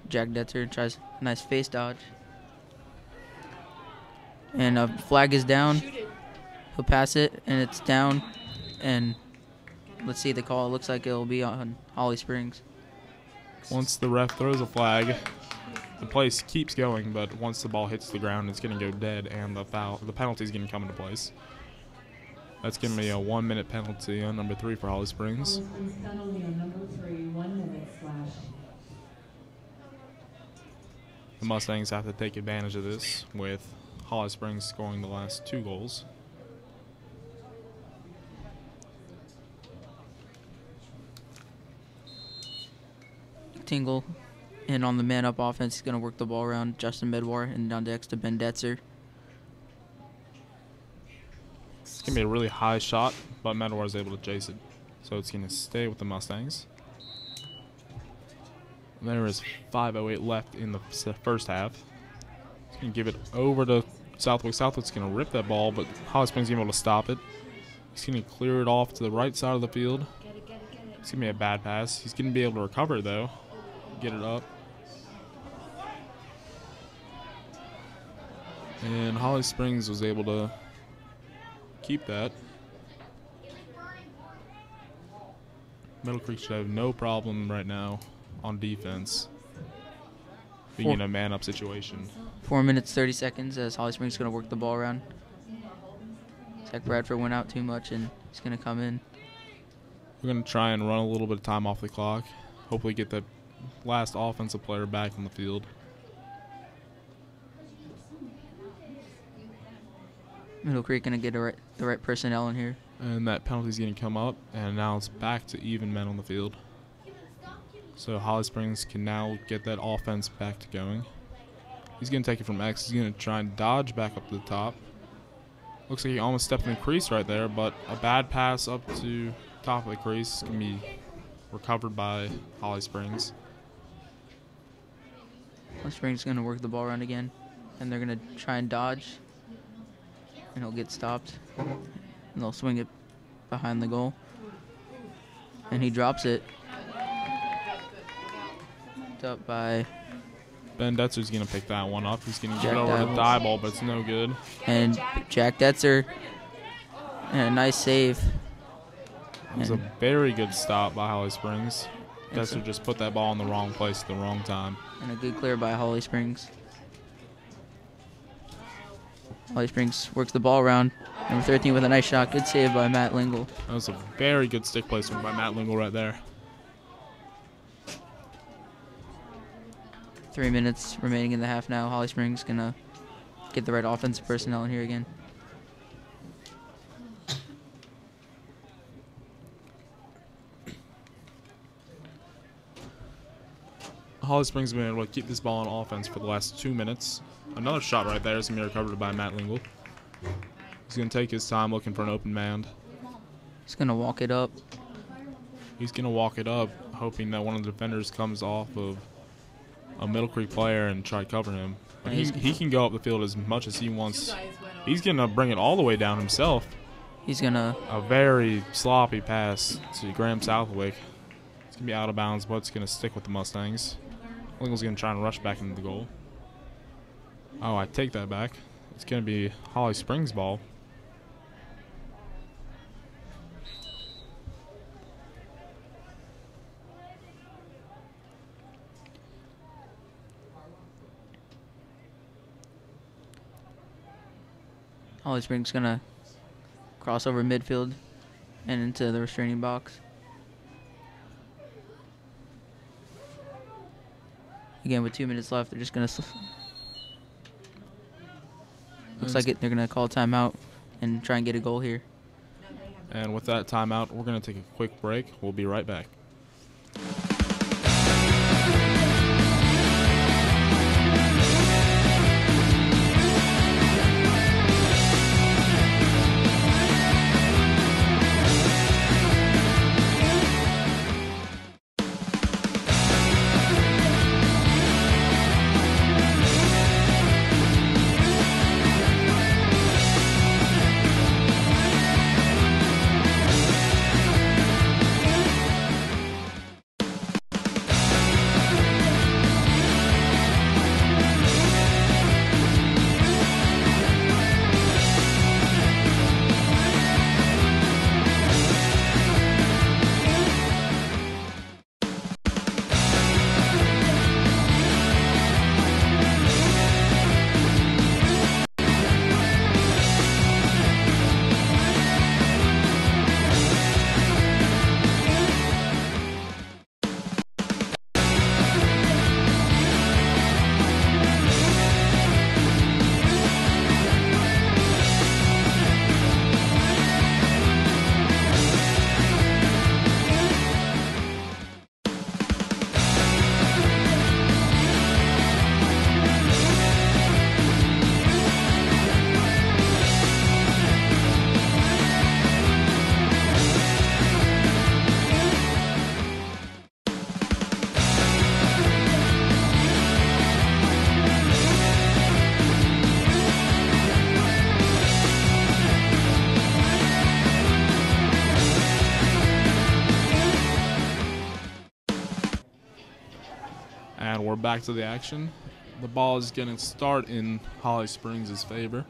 Speaker 1: Jack Detzer tries a nice face dodge. And a flag is down. He'll pass it, and it's down. And let's see the call. It looks like it'll be on Holly Springs.
Speaker 3: Once the ref throws a flag, the play keeps going, but once the ball hits the ground, it's going to go dead, and the penalty is going to come into place. That's going to be a 1-minute penalty on number 3 for Holly Springs.
Speaker 5: Penalty on number 3, 1 minute slash.
Speaker 3: The Mustangs have to take advantage of this, with Holly Springs scoring the last 2 goals.
Speaker 1: Tingle, and on the man-up offense, he's going to work the ball around Justin Medwar and down to X to Ben Detzer.
Speaker 3: It's going to be a really high shot, but Medwar is able to chase it. So it's going to stay with the Mustangs. There is 5:08 left in the first half. He's going to give it over to Southwick. Southwick's going to rip that ball, but Holly Springs is able to stop it. He's going to clear it off to the right side of the field. It's going to be a bad pass. He's going to be able to recover, though. Get it up. And Holly Springs was able to keep that. Middle Creek should have no problem right now on defense, being in a man-up situation.
Speaker 1: 4 minutes, 30 seconds as Holly Springs is going to work the ball around. Zach Bradford went out too much, and he's going to come in.
Speaker 3: We're going to try and run a little bit of time off the clock. Hopefully get that last offensive player back on the field.
Speaker 1: Middle Creek going to get the right personnel in here.
Speaker 3: And that penalty's going to come up, and now it's back to even men on the field. So Holly Springs can now get that offense back to going. He's going to take it from X. He's going to try and dodge back up to the top. Looks like he almost stepped in the crease right there, but a bad pass up to top of the crease can be recovered by Holly Springs.
Speaker 1: Holly Springs is going to work the ball around again, and they're going to try and dodge, and he'll get stopped. And they'll swing it behind the goal, and he drops it. Picked up by
Speaker 3: Ben Detzer's going to pick that one up. He's going to get over to Diebold, but it's no good.
Speaker 1: And Jack Detzer, and a nice save.
Speaker 3: It was a very good stop by Holly Springs. Detzer just put that ball in the wrong place at the wrong time.
Speaker 1: And a good clear by Holly Springs. Holly Springs works the ball around. Number 13 with a nice shot. Good save by Matt Lingle.
Speaker 3: That was a very good stick placement by Matt Lingle right there.
Speaker 1: 3 minutes remaining in the half now. Holly Springs going to get the right offensive personnel in here again.
Speaker 3: Holly Springs has been able to keep this ball on offense for the last 2 minutes. Another shot right there is going to be recovered by Matt Lingle. He's going to take his time looking for an open man.
Speaker 1: He's going to walk it up.
Speaker 3: He's going to walk it up, hoping that one of the defenders comes off of a Middle Creek player and try to cover him. But he can go up the field as much as he wants. He's going to bring it all the way down himself.
Speaker 1: He's going to...
Speaker 3: A very sloppy pass to Graham Southwick. It's going to be out of bounds, but it's going to stick with the Mustangs. Lingle's going to try and rush back into the goal. Oh, I take that back. It's going to be Holly Springs' ball.
Speaker 1: Holly Springs going to cross over midfield and into the restraining box. Again, with 2 minutes left, they're just going to... Looks like they're going to call a timeout and try and get a goal here.
Speaker 3: And with that timeout, we're going to take a quick break. We'll be right back. And we're back to the action. The ball is going to start in Holly Springs' favor.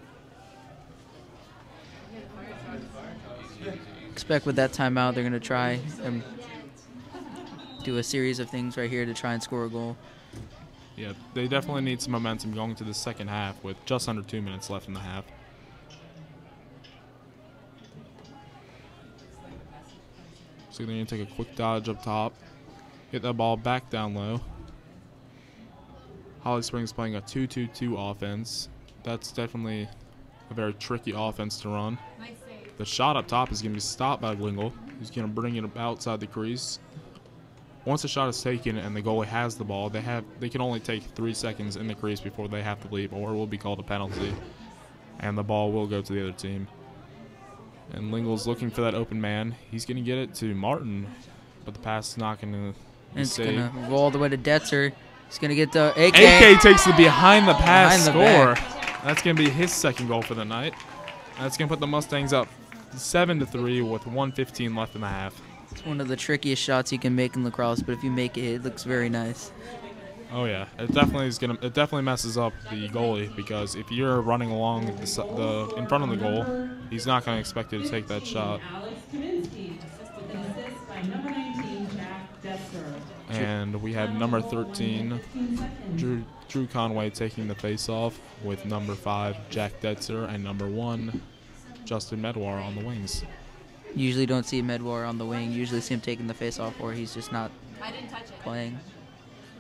Speaker 1: Expect with that timeout, they're going to try and do a series of things right here to try and score a goal.
Speaker 3: Yeah, they definitely need some momentum going to the second half with just under 2 minutes left in the half. So they're going to take a quick dodge up top, get that ball back down low. Holly Springs playing a 2-2-2 offense. That's definitely a very tricky offense to run. The shot up top is going to be stopped by Lingle. He's going to bring it outside the crease. Once the shot is taken and the goalie has the ball, they can only take 3 seconds in the crease before they have to leave, or it will be called a penalty, and the ball will go to the other team. And Lingle's looking for that open man. He's going to get it to Martin, but the pass is not going to be
Speaker 1: It's
Speaker 3: saved.
Speaker 1: going to roll all the way to Detzer. He's going to get the AK.
Speaker 3: AK takes the behind the pass
Speaker 1: Behind the
Speaker 3: score. That's going to be his second goal for the night. That's going to put the Mustangs up 7-3 with 1:15 left in the half.
Speaker 1: It's one of the trickiest shots you can make in lacrosse, but if you make it, it looks very nice.
Speaker 3: Oh yeah, it definitely messes up the goalie, because if you're running along the in front of the goal, he's not going to expect you to take that shot. And we have number 13, Drew Conway, taking the face-off with number 5, Jack Detzer, and number 1, Justin Medwar on the wings.
Speaker 1: Usually don't see Medwar on the wing. Usually see him taking the face off, or he's just not playing.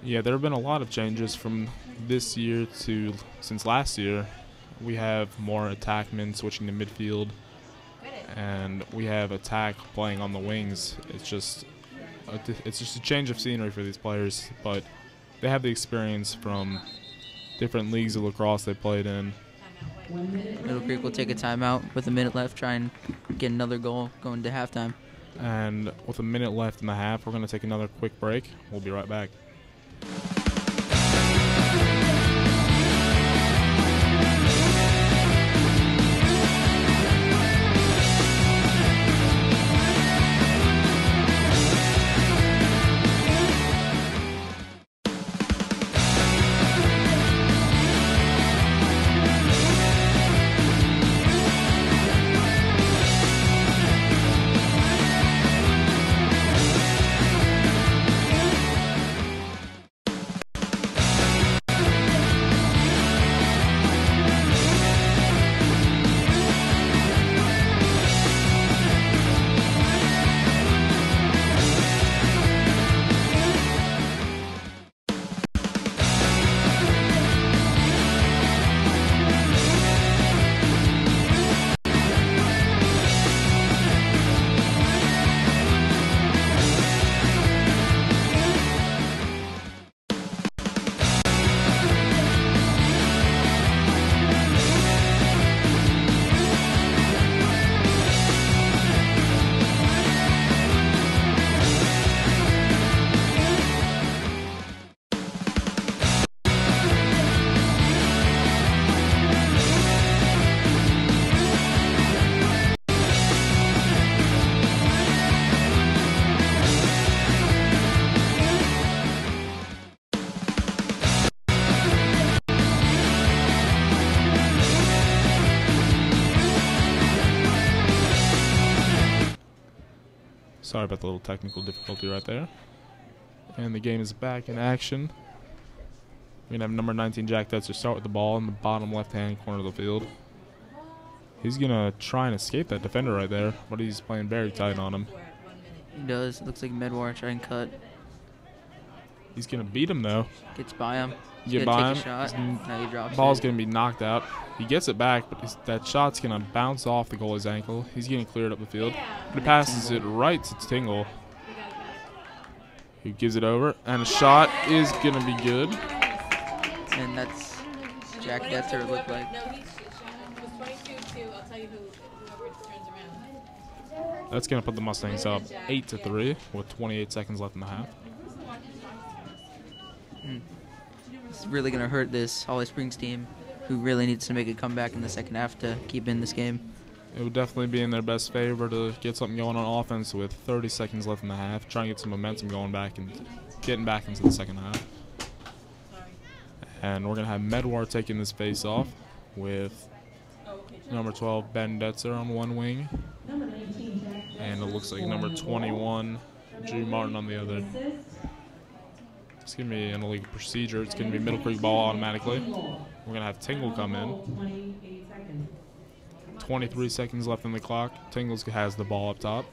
Speaker 3: Yeah, there have been a lot of changes from this year to since last year. We have more attackmen switching to midfield, and we have attack playing on the wings. It's just a change of scenery for these players, but they have the experience from different leagues of lacrosse they played in.
Speaker 1: Middle Creek will take a timeout with a minute left, try and get another goal going to halftime.
Speaker 3: And with a minute left in the half, we're going to take another quick break. We'll be right back. Sorry about the little technical difficulty right there. And the game is back in action. We're going to have number 19, Jack Detzer, start with the ball in the bottom left-hand corner of the field. He's going to try and escape that defender right there, but he's playing very tight on him.
Speaker 1: He does. Looks like Medwar trying to cut.
Speaker 3: He's going to beat him, though.
Speaker 1: Gets by him. He's
Speaker 3: Get
Speaker 1: going
Speaker 3: by
Speaker 1: to take
Speaker 3: him.
Speaker 1: a shot. Now he drops
Speaker 3: Ball's
Speaker 1: it.
Speaker 3: going to be knocked out. He gets it back, but that shot's going to bounce off the goalie's ankle. He's getting cleared up the field. But he passes it right to Tingle, who gives it over. And a shot is going to be good.
Speaker 1: And that's Jack Detzer, looked like.
Speaker 7: No, he was 22-2. I'll tell you whoever turns around.
Speaker 3: That's going to put the Mustangs up 8-3 with 28 seconds left in the half.
Speaker 1: It's really going to hurt this Holly Springs team, who really needs to make a comeback in the second half to keep in this game.
Speaker 3: It would definitely be in their best favor to get something going on offense with 30 seconds left in the half, try and get some momentum going back and getting back into the second half. And we're going to have Medwar taking this face off with number 12, Ben Detzer, on one wing. And it looks like number 21, Drew Martin on the other. It's going to be an illegal procedure. It's going to be Middle Creek ball automatically. We're going to have Tingle come in. 23 seconds left on the clock. Tingles has the ball up top.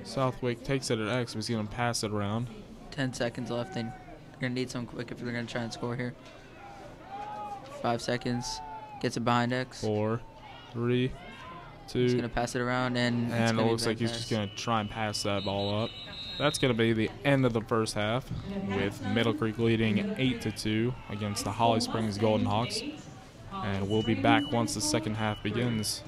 Speaker 3: Southwick takes it at X, but he's going to pass it around.
Speaker 1: 10 seconds left, and they're going to need some quick if they're going to try and score here. 5 seconds. Gets it behind X.
Speaker 3: 4, 3, 2.
Speaker 1: He's going to pass it around, and
Speaker 3: it looks like he's just going to try and pass that ball up. That's going to be the end of the first half, with Middle Creek leading 8-2 against the Holly Springs Golden Hawks. And we'll be back once the second half begins.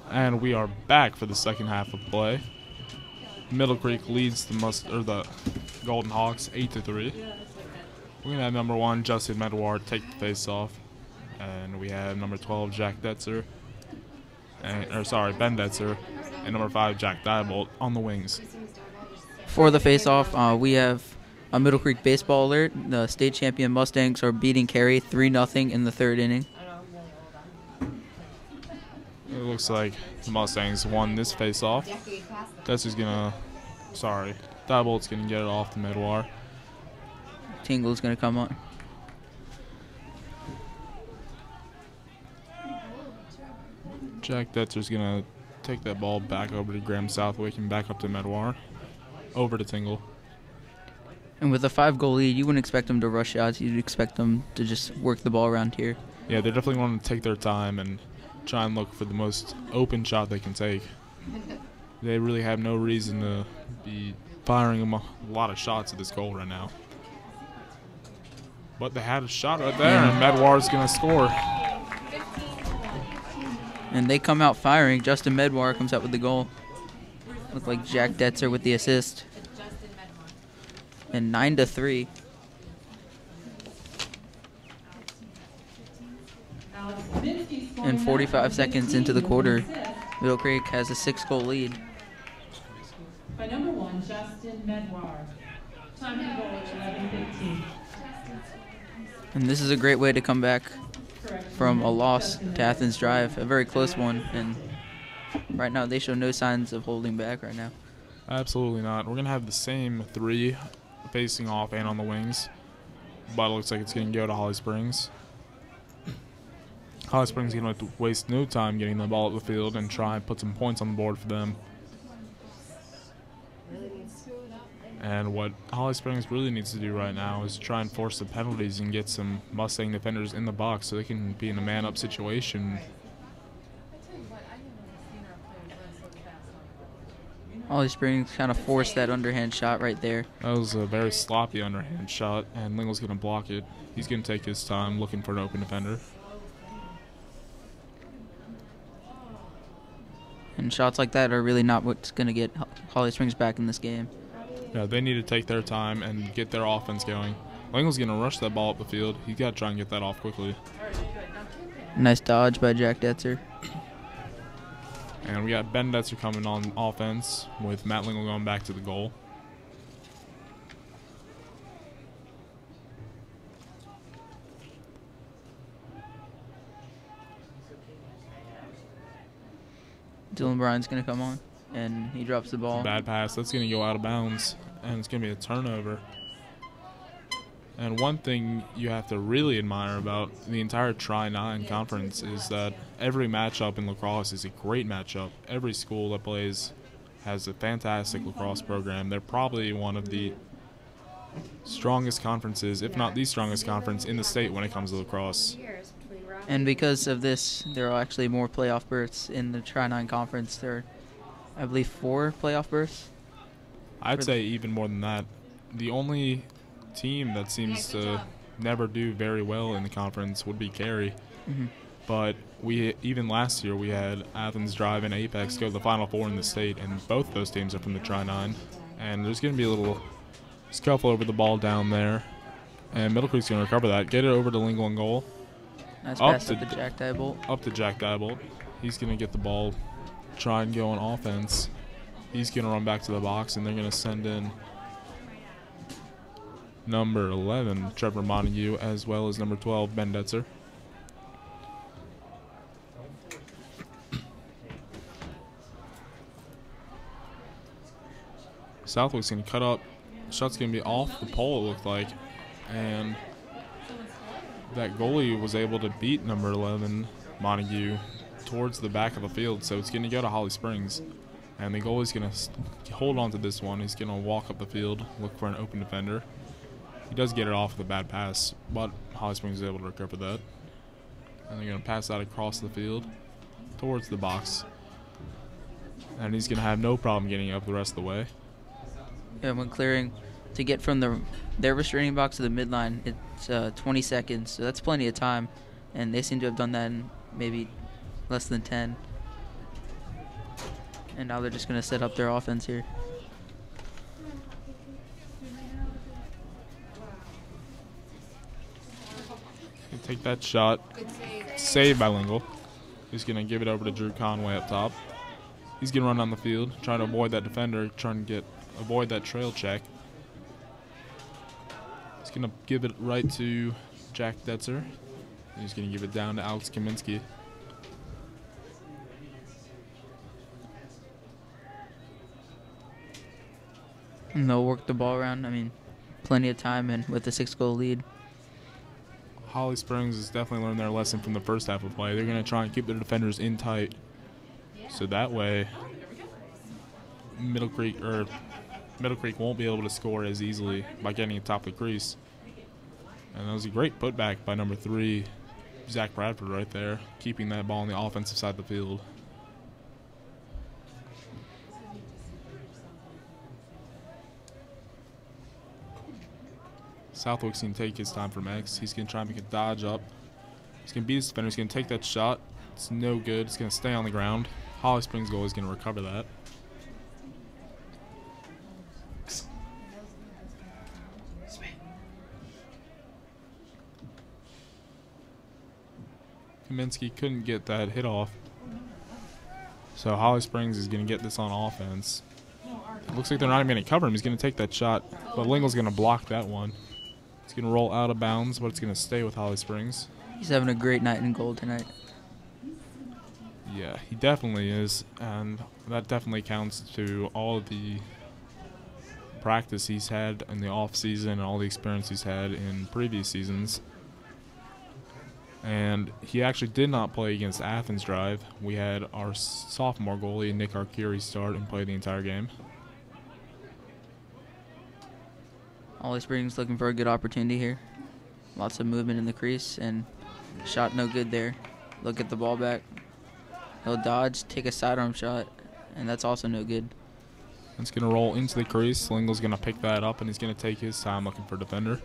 Speaker 3: And we are back for the second half of play. Middle Creek leads the Golden Hawks 8-3. We're gonna have number 1 Justin Medward take the face-off, and we have number 12 Jack Detzer, Ben Detzer, and number 5 Jack Diebold on the wings.
Speaker 1: For the face-off, we have a Middle Creek baseball alert. The state champion Mustangs are beating Cary 3-0 in the third inning.
Speaker 3: It looks like the Mustangs won this face-off. Diebold's gonna get it off to Medward.
Speaker 1: Tingle's going to come on.
Speaker 3: Jack Detzer's gonna take that ball back over to Graham Southwick and back up to Medward. Over to Tingle.
Speaker 1: And with a 5-goal lead, you wouldn't expect them to rush shots. You'd expect them to just work the ball around here.
Speaker 3: Yeah, they definitely want to take their time and try and look for the most open shot they can take. They really have no reason to be firing a lot of shots at this goal right now. But they had a shot right there, and Medward's going to score.
Speaker 1: And they come out firing. Justin Medward comes out with the goal. Looked like Jack Detzer with the assist. And 9-3. And 45 seconds into the quarter, Middle Creek has a 6-goal lead.
Speaker 5: By number 1, Justin Medward. Time to goal at 11:15.
Speaker 1: And this is a great way to come back from a loss to Athens Drive, a very close one. And right now they show no signs of holding back right now.
Speaker 3: Absolutely not. We're going to have the same 3 facing off and on the wings. But it looks like it's going to go to Holly Springs. Holly Springs is going to waste no time getting the ball at the field and try and put some points on the board for them. And what Holly Springs really needs to do right now is try and force the penalties and get some Mustang defenders in the box so they can be in a man-up situation.
Speaker 1: Holly Springs kind of forced that underhand shot right there.
Speaker 3: That was a very sloppy underhand shot, and Lingle's going to block it. He's going to take his time looking for an open defender.
Speaker 1: And shots like that are really not what's going to get Holly Springs back in this game.
Speaker 3: Yeah, they need to take their time and get their offense going. Lingle's going to rush that ball up the field. He's got to try and get that off quickly.
Speaker 1: Nice dodge by Jack Detzer.
Speaker 3: And we got Ben Detzer coming on offense with Matt Lingle going back to the goal.
Speaker 1: Dylan Bryan's going to come on, and he drops the ball.
Speaker 3: Bad pass. That's going to go out of bounds, and it's going to be a turnover. And one thing you have to really admire about the entire Tri-9 conference is that every matchup in lacrosse is a great matchup. Every school that plays has a fantastic lacrosse program. They're probably one of the strongest conferences, if not the strongest conference in the state when it comes to lacrosse.
Speaker 1: And because of this, there are actually more playoff berths in the Tri-9 conference. There are, I believe, 4 playoff berths.
Speaker 3: I'd say even more than that. The only team that seems to never do very well in the conference would be Cary. But even last year we had Athens Drive and Apex go to the Final Four in the state, and both those teams are from the Tri-9. And there's going to be a little scuffle over the ball down there, and Middle Creek's going to recover that, get it over to Lingle and goal.
Speaker 1: Nice pass up to Jack Diebold.
Speaker 3: Up to Jack Diebold. He's going to get the ball, try and go on offense. He's going to run back to the box, and they're going to send in number 11, Trevor Montague, as well as number 12, Ben Detzer. Southwick's going to cut up. Shot's going to be off the pole, it looked like. And that goalie was able to beat number 11, Montague, towards the back of the field. So it's going to go to Holly Springs. And the goalie's going to hold on to this one. He's going to walk up the field, look for an open defender. He does get it off with a bad pass, but Holly Springs is able to recover that. And they're going to pass that across the field towards the box. And he's going to have no problem getting up the rest of the way.
Speaker 1: Yeah, when clearing, to get from their restraining box to the midline, it's 20 seconds, so that's plenty of time. And they seem to have done that in maybe less than 10. And now they're just going to set up their offense here.
Speaker 3: Take that shot. Saved by Lingle. He's going to give it over to Drew Conway up top. He's going to run on the field, trying to avoid that defender, trying to avoid that trail check. He's going to give it right to Jack Detzer. He's going to give it down to Alex Kaminsky.
Speaker 1: And they'll work the ball around. I mean, plenty of time and with a 6-goal lead.
Speaker 3: Holly Springs has definitely learned their lesson from the first half of play. They're going to try and keep their defenders in tight. So that way, Middle Creek won't be able to score as easily by getting it top of the crease. And that was a great putback by number 3, Zach Bradford right there, keeping that ball on the offensive side of the field. Southwick's going to take his time from X. He's going to try and make a dodge up. He's going to beat his defender. He's going to take that shot. It's no good. It's going to stay on the ground. Holly Springs goal is going to recover that. Kaminsky couldn't get that hit off. So Holly Springs is going to get this on offense. It looks like they're not even going to cover him. He's going to take that shot, but Lingle's going to block that one. It's going to roll out of bounds, but it's going to stay with Holly Springs.
Speaker 1: He's having a great night in goal tonight.
Speaker 3: Yeah, he definitely is, and that definitely counts to all of the practice he's had in the off season and all the experience he's had in previous seasons. And he actually did not play against Athens Drive. We had our sophomore goalie, Nick Arcuri, start and play the entire game.
Speaker 1: Holly Springs looking for a good opportunity here. Lots of movement in the crease, and shot no good there. Look at the ball back. He'll dodge, take a sidearm shot, and that's also no good.
Speaker 3: It's going to roll into the crease. Lingle's going to pick that up, and he's going to take his time looking for a defender.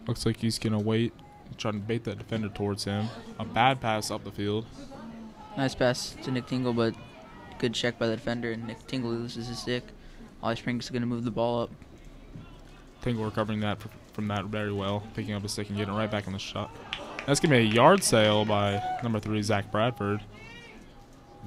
Speaker 3: Looks like he's going to wait, try to bait that defender towards him. A bad pass up the field.
Speaker 1: Nice pass to Nick Tingle, but good check by the defender, and Nick Tingle loses his stick. Holly Springs is going to move the ball up.
Speaker 3: Tingle recovering that from that very well, picking up a stick and getting it right back on the shot. That's going to be a yard sale by number 3, Zach Bradford.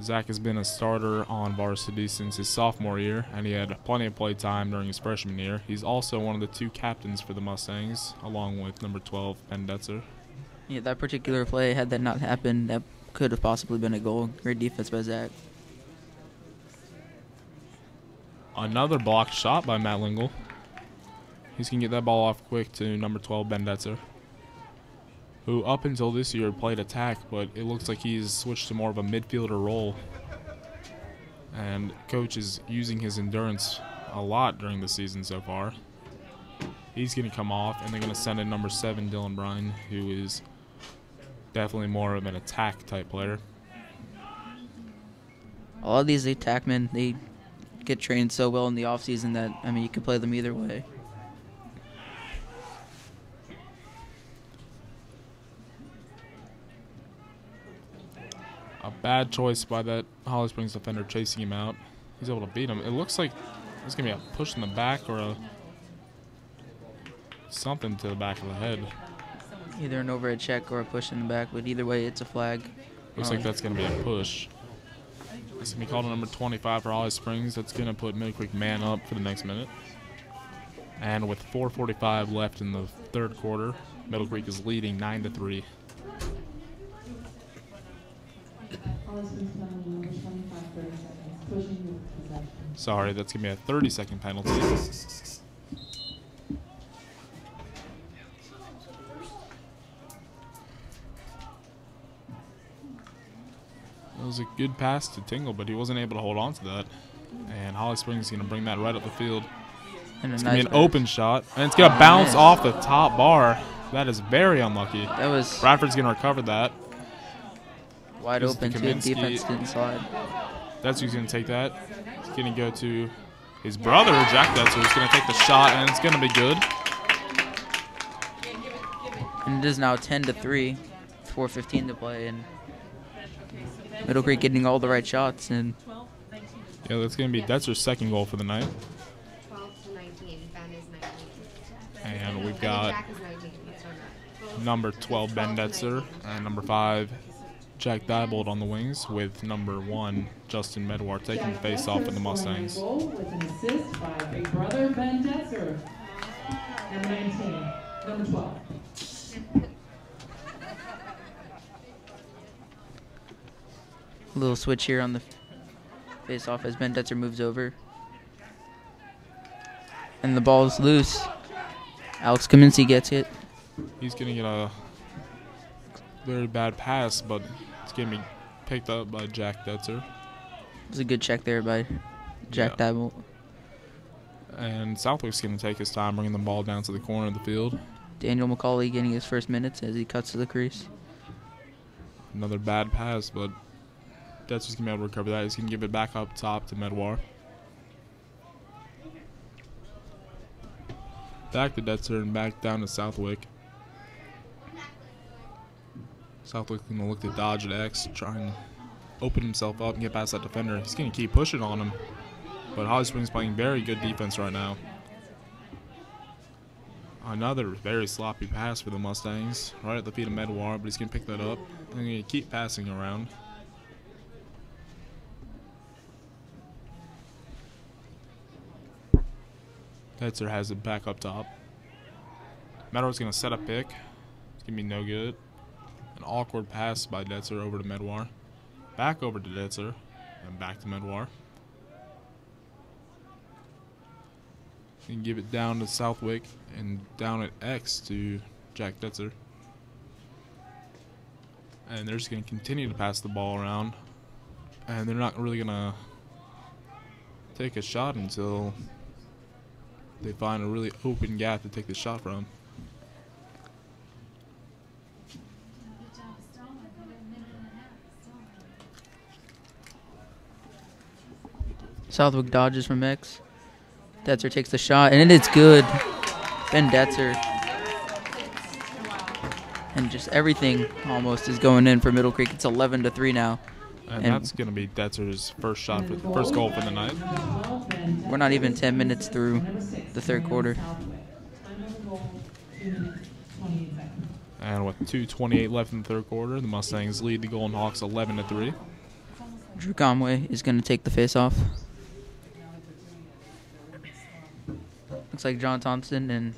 Speaker 3: Zach has been a starter on varsity since his sophomore year, and he had plenty of play time during his freshman year. He's also one of the 2 captains for the Mustangs, along with number 12, Ben Detzer.
Speaker 1: Yeah, that particular play, had that not happened, that could have possibly been a goal. Great defense by Zach.
Speaker 3: Another blocked shot by Matt Lingle. He's going to get that ball off quick to number 12, Ben Detzer, who up until this year played attack, but it looks like he's switched to more of a midfielder role. And coach is using his endurance a lot during the season so far. He's going to come off, and they're going to send in number 7, Dylan Bryan, who is definitely more of an attack type player.
Speaker 1: A lot of these attackmen, they get trained so well in the offseason that, I mean, you can play them either way.
Speaker 3: A bad choice by that Holly Springs defender chasing him out. He's able to beat him. It looks like there's going to be a push in the back or something to the back of the head.
Speaker 1: Either an overhead check or a push in the back, but either way, it's a flag.
Speaker 3: Looks like that's going to be a push. It's going to be called a number 25 for Holly Springs. That's going to put Middle Creek man up for the next minute. And with 4:45 left in the third quarter, Middle Creek is leading 9-3. Sorry, that's going to be a 30-second penalty. It was a good pass to Tingle, but he wasn't able to hold on to that. And Holly Springs is going to bring that right up the field.
Speaker 1: And
Speaker 3: it's going to be an open shot, and it's going to bounce off the top bar. That is very unlucky.
Speaker 1: That was
Speaker 3: Bradford's going to recover that.
Speaker 1: Wide open, too. Defense didn't slide.
Speaker 3: That's who's going to take that. He's going to go to his brother, Jack Detzer, who's going to take the shot, and it's going to be good.
Speaker 1: And it is now 10-3, 4:15 to play, and Middle Creek getting all the right shots, and
Speaker 3: Yeah, that's going to be Detzer's second goal for the night.
Speaker 8: 12 to 19. Ben is 19.
Speaker 3: And we've
Speaker 8: I
Speaker 3: got
Speaker 8: mean, Jack is 19. That's what I meant.
Speaker 3: number 12, Ben Detzer, and number 5, Jack Diebold on the wings, with number 1, Justin Medwar, taking the face off for the Mustangs.
Speaker 5: With an assist by big brother Ben Detzer. Number 19, number 12.
Speaker 1: a little switch here on the face-off as Ben Detzer moves over. And the ball is loose. Alex Kaminsky gets it.
Speaker 3: He's going to get a very bad pass, but it's going to be picked up by Jack Detzer.
Speaker 1: It was a good check there by Jack Diebold.
Speaker 3: And Southwick's going to take his time bringing the ball down to the corner of the field.
Speaker 1: Daniel McCauley getting his first minutes as he cuts to the crease.
Speaker 3: Another bad pass, but Detzer's going to be able to recover that. He's going to give it back up top to Medwar. Back to Detzer and back down to Southwick. Southwick's going to look to dodge at X, trying to open himself up and get past that defender. He's going to keep pushing on him, but Holly Springs playing very good defense right now. Another very sloppy pass for the Mustangs, right at the feet of Medwar, but he's going to pick that up and he's going to keep passing around. Detzer has it back up top. Medwar's going to set a pick. It's going to be no good. An awkward pass by Detzer over to Medwar. Back over to Detzer. And back to Medwar. You can give it down to Southwick and down at X to Jack Detzer. And they're just going to continue to pass the ball around. And they're not really going to take a shot until they find a really open gap to take the shot from.
Speaker 1: Southwick dodges from X. Detzer takes the shot, and it's good. Ben Detzer. And just everything almost is going in for Middle Creek. It's 11-3 now.
Speaker 3: And that's going to be Detzer's first shot for the first goal for the night.
Speaker 1: We're not even 10 minutes through the third quarter.
Speaker 3: And with 2:28 left in the third quarter, the Mustangs lead the Golden Hawks 11-3.
Speaker 1: Drew Conway is going to take the face-off. Looks like John Thompson and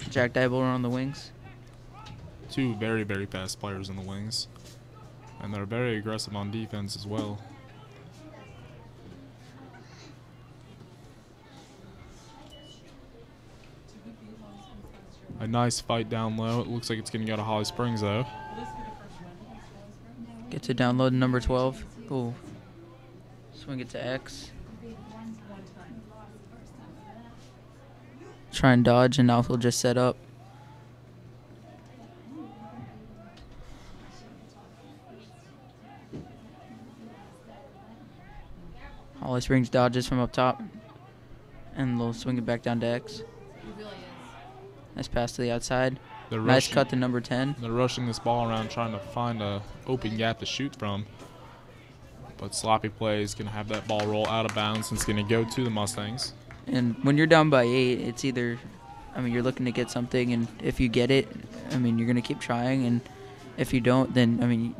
Speaker 1: Jack Diebold are on the wings.
Speaker 3: Two very, very fast players on the wings. And they're very aggressive on defense as well. A nice fight down low. It looks like it's going to go to Holly Springs, though.
Speaker 1: Gets it down low to number 12. Ooh. Swing it to X. Try and dodge, and now he'll just set up. Holly Springs dodges from up top, and they'll swing it back down to X. Nice pass to the outside. Nice cut to number 10.
Speaker 3: They're rushing this ball around, trying to find a open gap to shoot from. But sloppy play is going to have that ball roll out of bounds, and it's going to go to the Mustangs.
Speaker 1: And when you're down by 8, it's either, you're looking to get something, and if you get it, you're going to keep trying, and if you don't, then,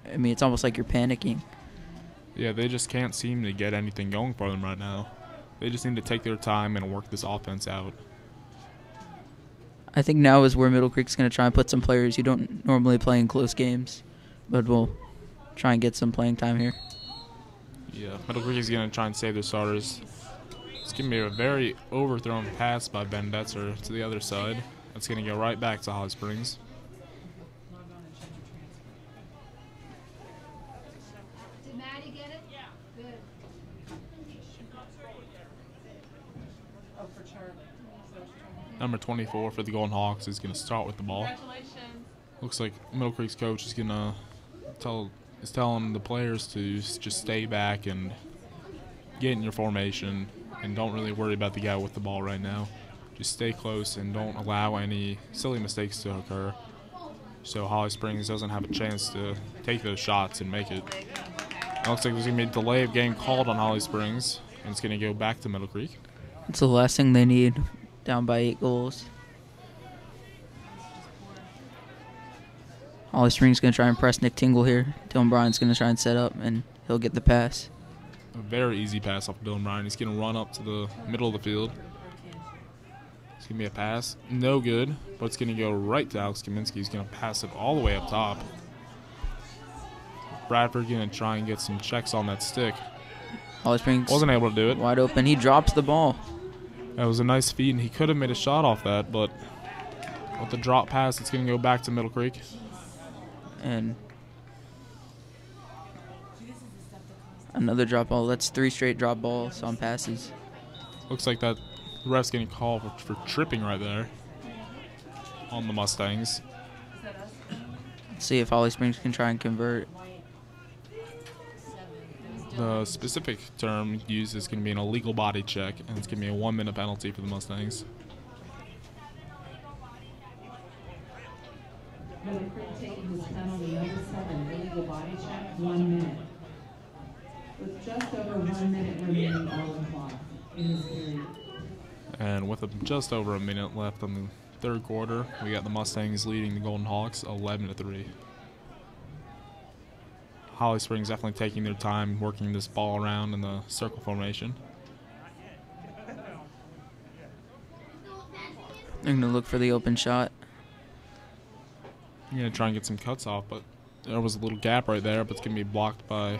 Speaker 1: it's almost like you're panicking.
Speaker 3: Yeah, they just can't seem to get anything going for them right now. They just need to take their time and work this offense out.
Speaker 1: I think now is where Middle Creek's going to try and put some players who don't normally play in close games, but we'll try and get some playing time here.
Speaker 3: Yeah, Middle Creek is going to try and save their starters. It's going to be a very overthrown pass by Ben Detzer to the other side. It's going to go right back to Holly Springs.
Speaker 6: Did Maddie get it? Yeah. Good.
Speaker 5: Oh, for Charlie.
Speaker 3: Number 24 for the Golden Hawks is going to start with the ball.
Speaker 7: Congratulations.
Speaker 3: Looks like Middle Creek's coach is going to telling the players to just stay back and get in your formation and don't really worry about the guy with the ball right now. Just stay close and don't allow any silly mistakes to occur. so Holly Springs doesn't have a chance to take those shots and make it. It looks like there's going to be a delay of game called on Holly Springs, and it's going to go back to Middle Creek.
Speaker 1: It's the last thing they need, down by 8 goals. Holly Springs going to try and press Nick Tingle here. Dylan Bryan's going to try and set up, and he'll get the pass.
Speaker 3: A very easy pass off Dylan Bryan. He's going to run up to the middle of the field. It's going to be a pass. No good, but it's going to go right to Alex Kaminsky. He's going to pass it all the way up top. Bradford going to try and get some checks on that stick.
Speaker 1: Holly Springs
Speaker 3: wasn't able to do it.
Speaker 1: Wide open. He drops the ball.
Speaker 3: That was a nice feed, and he could have made a shot off that, but with the drop pass, it's going to go back to Middle Creek.
Speaker 1: And another drop ball. That's 3 straight drop balls on passes.
Speaker 3: Looks like that ref's getting called for tripping right there on the Mustangs.
Speaker 1: Let's see if Holly Springs can try and convert.
Speaker 3: The specific term used is going to be an illegal body check, and it's going to be a 1-minute penalty for the Mustangs.
Speaker 5: Middle Creek taking this penalty, number 7, illegal body check, 1 minute. With just over 1 minute remaining on the clock in this period.
Speaker 3: And with just over a minute left on the 3rd quarter, we got the Mustangs leading the Golden Hawks 11-3. Holly Springs definitely taking their time working this ball around in the circle formation.
Speaker 1: They're going to look for the open shot.
Speaker 3: I'm going to try and get some cuts off, but there was a little gap right there, but it's going to be blocked by,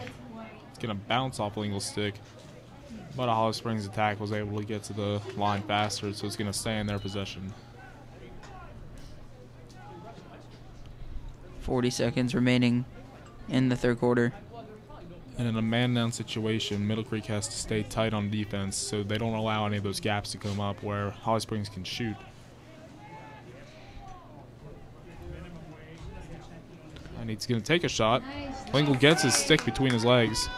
Speaker 3: it's going to bounce off Lingle's stick. But a Holly Springs attack was able to get to the line faster, so it's going to stay in their possession.
Speaker 1: 40 seconds remaining in the 3rd quarter.
Speaker 3: And in a man-down situation, Middle Creek has to stay tight on defense so they don't allow any of those gaps to come up where Holly Springs can shoot. And he's going to take a shot. Lingle gets his stick between his legs,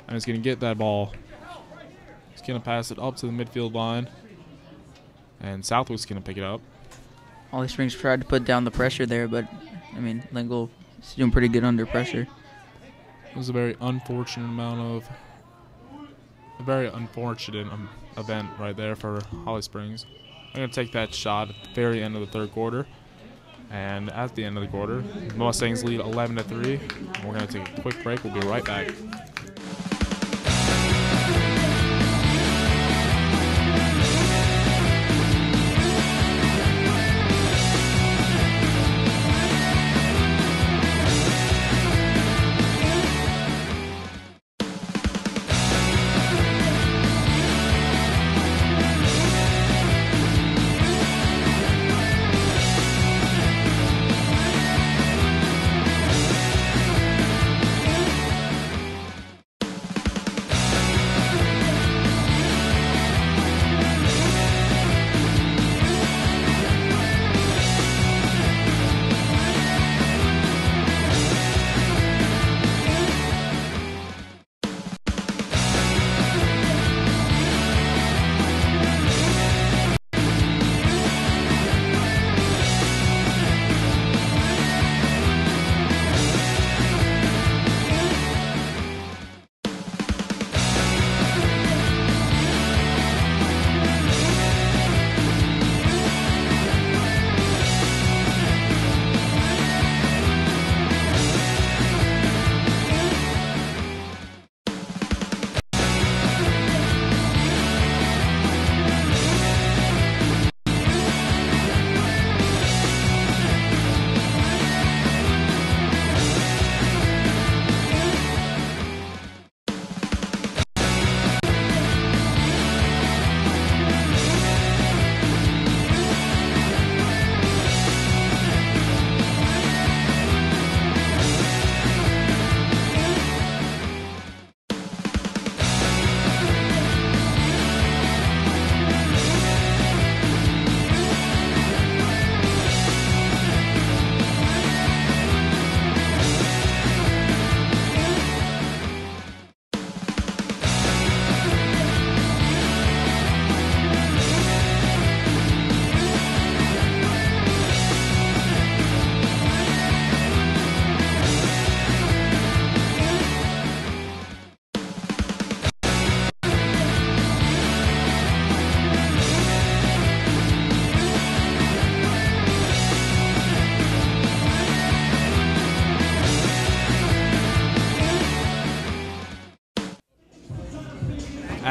Speaker 3: and he's going to get that ball. He's going to pass it up to the midfield line, and Southwood's going to pick it up.
Speaker 1: Holly Springs tried to put down the pressure there, but, I mean, Lingle is doing pretty good under pressure.
Speaker 3: It was a very unfortunate event right there for Holly Springs. I'm going to take that shot at the very end of the 3rd quarter. And at the end of the quarter, the Mustangs lead 11-3. We're going to take a quick break. We'll be right back.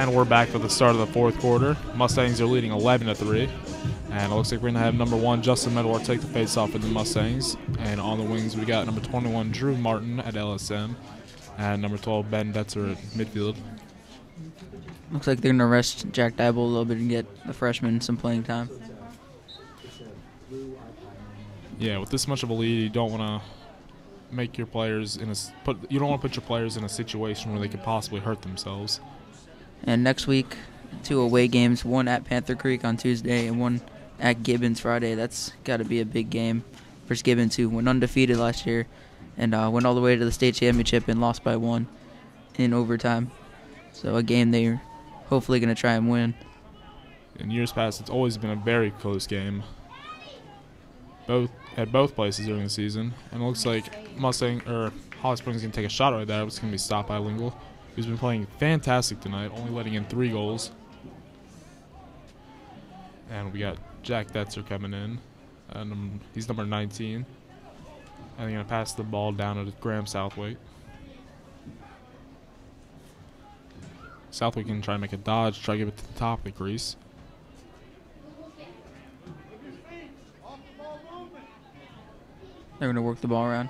Speaker 3: And we're back for the start of the fourth quarter. Mustangs are leading 11-3. And it looks like we're going to have number 1, Justin Medwar, take the face-off with the Mustangs. And on the wings, we got number 21, Drew Martin at LSM. And number 12, Ben Detzer at midfield.
Speaker 1: Looks like they're going to rest Jack Dibble a little bit and get the freshman some playing time.
Speaker 3: Yeah, with this much of a lead, you don't want to make your players you don't want to put your players in a situation where they could possibly hurt themselves.
Speaker 1: And next week, 2 away games, 1 at Panther Creek on Tuesday and 1 at Gibbons Friday. That's got to be a big game versus Gibbons, who went undefeated last year and went all the way to the state championship and lost by 1 in overtime. So a game they're hopefully going to try and win.
Speaker 3: In years past, it's always been a very close game, at both places during the season. And it looks like Holly Springs is going to take a shot right there. It's going to be stopped by Lingle, who's been playing fantastic tonight, only letting in 3 goals. And we got Jack Detzer coming in. He's number 19. And they're going to pass the ball down to Graham Southwick. Southwick can try to make a dodge, try to give it to the top of the crease.
Speaker 1: They're going to work the ball around.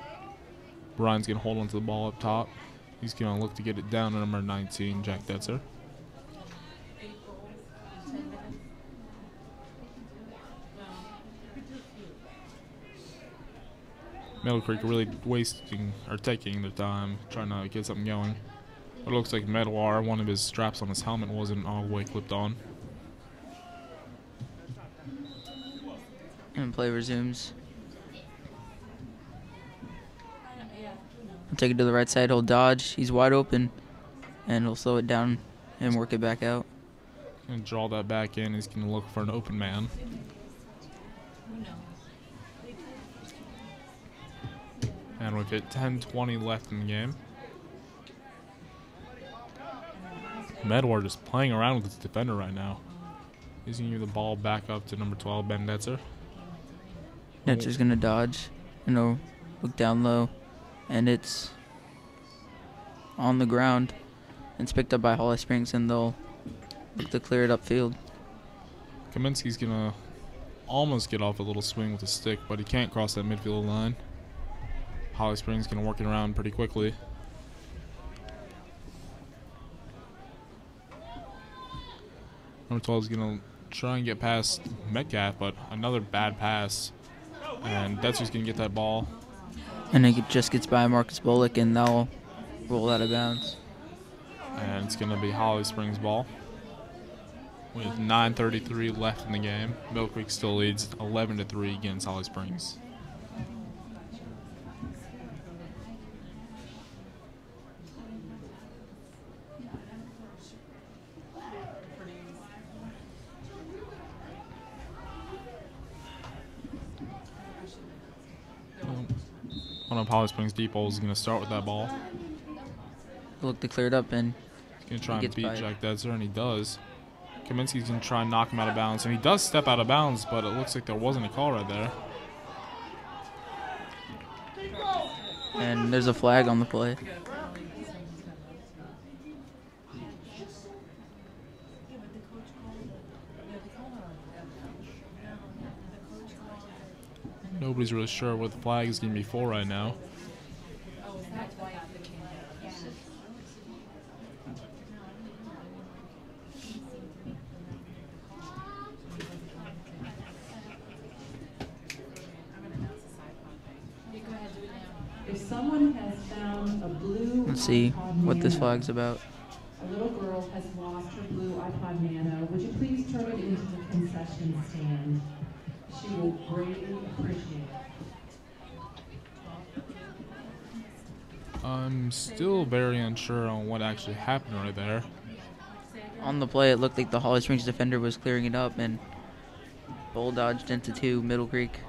Speaker 3: Brian's going to hold onto the ball up top. He's going to look to get it down to number 19, Jack Detzer. Middle Creek really taking their time trying to get something going. But it looks like Medwar, one of his straps on his helmet wasn't all the way clipped on.
Speaker 1: And play resumes. He'll take it to the right side. He'll dodge. He's wide open. And he'll slow it down and work it back out.
Speaker 3: Going to draw that back in. He's going to look for an open man. And we've hit 10:20 left in the game. Medwar just playing around with his defender right now. He's going to give the ball back up to number 12, Ben Detzer.
Speaker 1: Detzer's going to dodge. And he'll look down low. And it's on the ground. It's picked up by Holly Springs, and they'll look to clear it upfield.
Speaker 3: Kaminsky's going to almost get off a little swing with a stick, but he can't cross that midfield line. Holly Springs going to work it around pretty quickly. Number 12 is going to try and get past Metcalf, but another bad pass. And Detzer's going to get that ball.
Speaker 1: And it just gets by Marcus Bullock, and they'll roll out of bounds.
Speaker 3: And it's going to be Holly Springs' ball. With 9:33 left in the game, Mill Creek still leads 11-3 against Holly Springs. One of Holly Springs' depots is going to start with that ball.
Speaker 1: Look to clear it up, and
Speaker 3: he's going to try and beat Jack Detzer, and he does. Kaminsky's going to try and knock him out of bounds, and he does step out of bounds, but it looks like there wasn't a call right there.
Speaker 1: And there's a flag on the play.
Speaker 3: Nobody's really sure what the flag is going to be for right now.
Speaker 5: If someone has found a blue
Speaker 1: Let's see
Speaker 5: iPod
Speaker 1: what this
Speaker 5: Nano,
Speaker 1: flag's about.
Speaker 5: A little girl has lost her blue iPod Nano. Would you please turn it into the concession stand? She will greatly appreciate it.
Speaker 3: I'm still very unsure on what actually happened right there.
Speaker 1: On the play, it looked like the Holly Springs defender was clearing it up, and bull dodged into 2 Middle Creek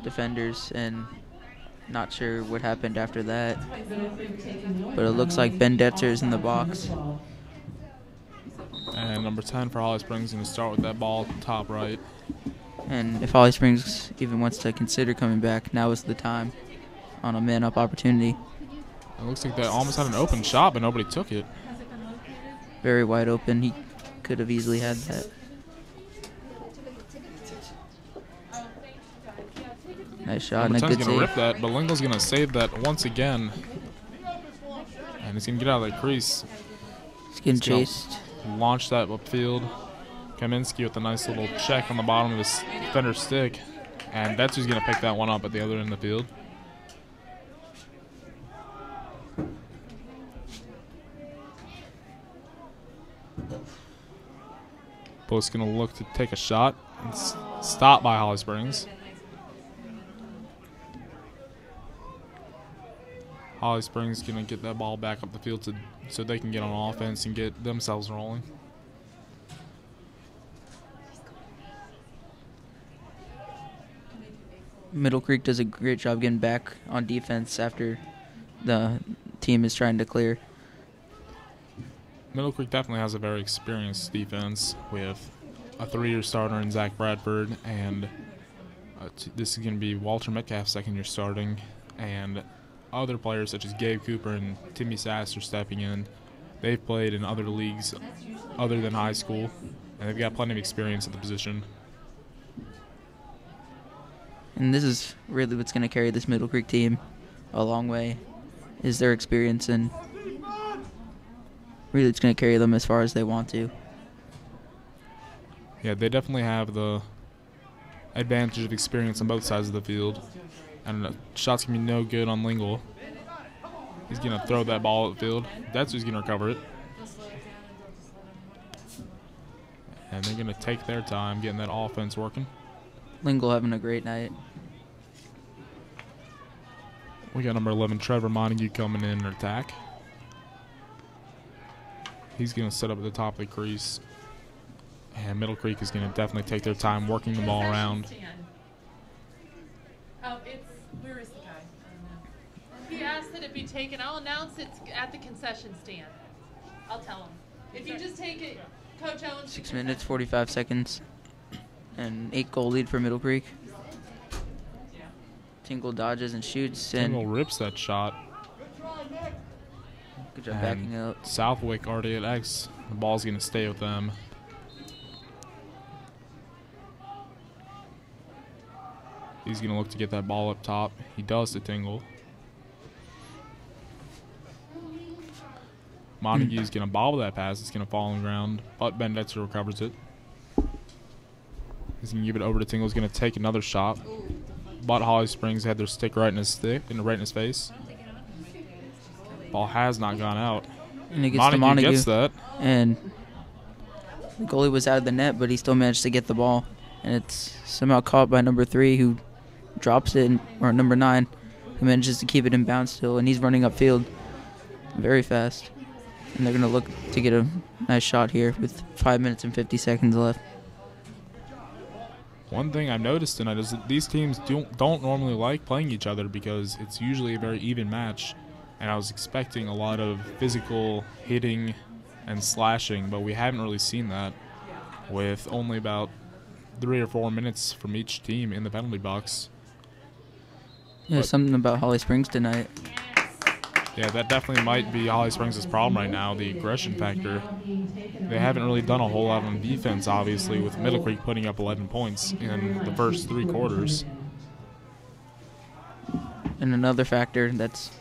Speaker 1: defenders, and not sure what happened after that. But it looks like Ben Detzer is in the box.
Speaker 3: And number 10 for Holly Springs is going to start with that ball top right.
Speaker 1: And if Holly Springs even wants to consider coming back, now is the time on a man-up opportunity.
Speaker 3: It looks like they almost had an open shot, but nobody took it.
Speaker 1: very wide open. He could have easily had that. Nice shot and a
Speaker 3: Mustangs
Speaker 1: good
Speaker 3: gonna
Speaker 1: save.
Speaker 3: rip that, but Lingle's gonna save that once again. And he's gonna get out of that crease.
Speaker 1: He's getting
Speaker 3: He's gonna
Speaker 1: chased.
Speaker 3: Launch that upfield. Kaminsky with a nice little check on the bottom of his defender's stick. And that's who's gonna pick that one up at the other end of the field. Both's gonna look to take a shot. It's stopped by Holly Springs. Holly Springs gonna get that ball back up the field so they can get on offense and get themselves rolling.
Speaker 1: Middle Creek does a great job getting back on defense after the team is trying to clear.
Speaker 3: Middle Creek definitely has a very experienced defense with a 3-year starter in Zach Bradford, and this is going to be Walter Metcalf, second-year starting, and other players such as Gabe Cooper and Timmy Sass are stepping in. They've played in other leagues other than high school, and they've got plenty of experience at the position.
Speaker 1: And this is really what's going to carry this Middle Creek team a long way, is their experience, and really it's going to carry them as far as they want to.
Speaker 3: Yeah, they definitely have the advantage of experience on both sides of the field. And the shot's going to be no good on Lingle. He's going to throw that ball at the field. That's who's going to recover it. And they're going to take their time getting that offense working.
Speaker 1: Lingle having a great night.
Speaker 3: We got number 11, Trevor Montague, coming in attack. He's going to set up at the top of the crease. And Middle Creek is going to definitely take their time working the ball around.
Speaker 7: Where is the guy? I don't know. He asked that it be taken. I'll announce it at the concession stand. I'll tell him. If you just take it, Coach Owens.
Speaker 1: 6 minutes, 45 seconds. And 8-goal lead for Middle Creek. Tingle dodges and shoots.
Speaker 3: Tingle
Speaker 1: And
Speaker 3: rips that shot.
Speaker 1: good job backing out.
Speaker 3: Southwick already at X. The ball's going to stay with them. He's going to look to get that ball up top. He does to Tingle. Montague's going to bobble that pass. It's going to fall on the ground, but Bendetzer recovers it. He's going to give it over to Tingle. He's going to take another shot. But Holly Springs had their stick right in his face. Ball has not gone out.
Speaker 1: And it gets to Montague.
Speaker 3: Gets that.
Speaker 1: And the goalie was out of the net, but he still managed to get the ball. And it's somehow caught by number 3, who drops it, or number 9, who manages to keep it in bounds still. And he's running upfield very fast. And they're going to look to get a nice shot here with 5 minutes and 50 seconds left.
Speaker 3: One thing I've noticed tonight is that these teams don't normally like playing each other because it's usually a very even match. And I was expecting a lot of physical hitting and slashing, but we haven't really seen that, with only about 3 or 4 minutes from each team in the penalty box.
Speaker 1: Yeah, something about Holly Springs tonight.
Speaker 3: Yeah, that definitely might be Holly Springs' problem right now, the aggression factor. They haven't really done a whole lot on defense, obviously, with Middle Creek putting up 11 points in the first 3 quarters.
Speaker 1: And another factor that's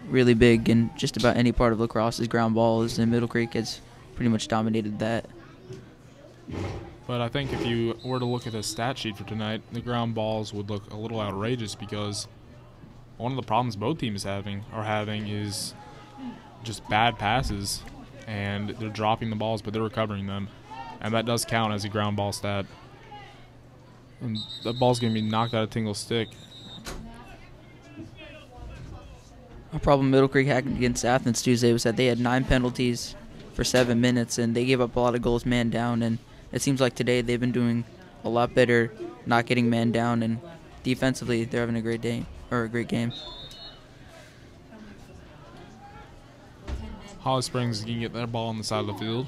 Speaker 1: really big in just about any part of lacrosse is ground balls, and Middle Creek has pretty much dominated that.
Speaker 3: But I think if you were to look at the stat sheet for tonight, the ground balls would look a little outrageous because one of the problems both teams are having is just bad passes, and they're dropping the balls, but they're recovering them, and that does count as a ground ball stat. And the ball's going to be knocked out of Tingle's stick.
Speaker 1: A problem Middle Creek had against Athens Tuesday was that they had 9 penalties for 7 minutes, and they gave up a lot of goals man down. And it seems like today they've been doing a lot better, not getting man down, and defensively they're having a great day or a great game.
Speaker 3: Holly Springs can get that ball on the side of the field.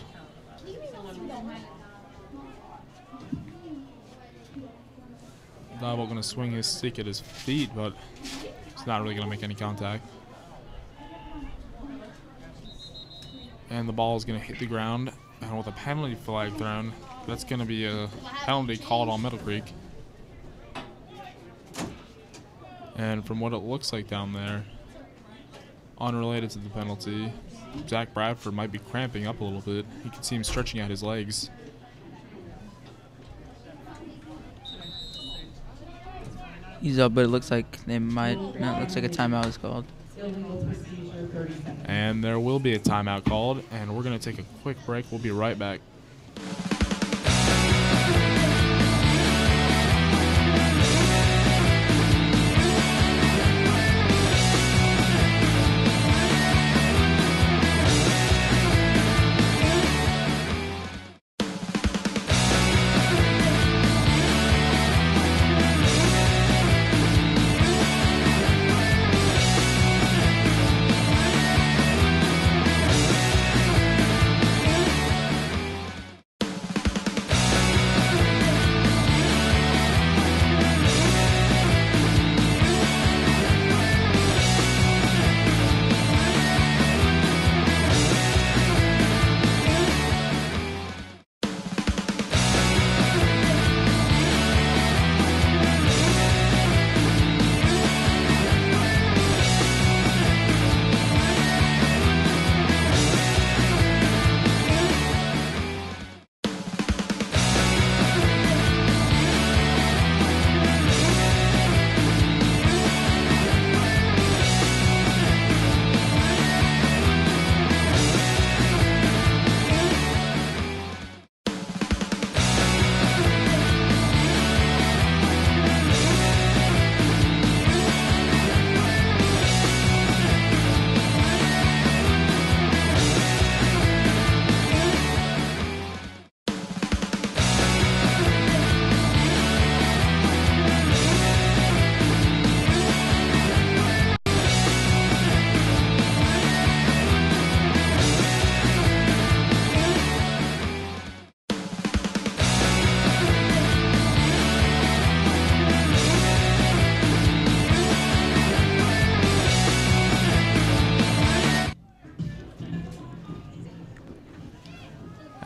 Speaker 3: Diebold going to swing his stick at his feet, but it's not really going to make any contact. and the ball is going to hit the ground. And with a penalty flag thrown, that's going to be a penalty called on Middle Creek. And from what it looks like down there, unrelated to the penalty, Zach Bradford might be cramping up a little bit. You can see him stretching out his legs.
Speaker 1: He's up, but it looks like they might. No, it looks like a timeout is called.
Speaker 3: And there will be a timeout called, and we're going to take a quick break. We'll be right back.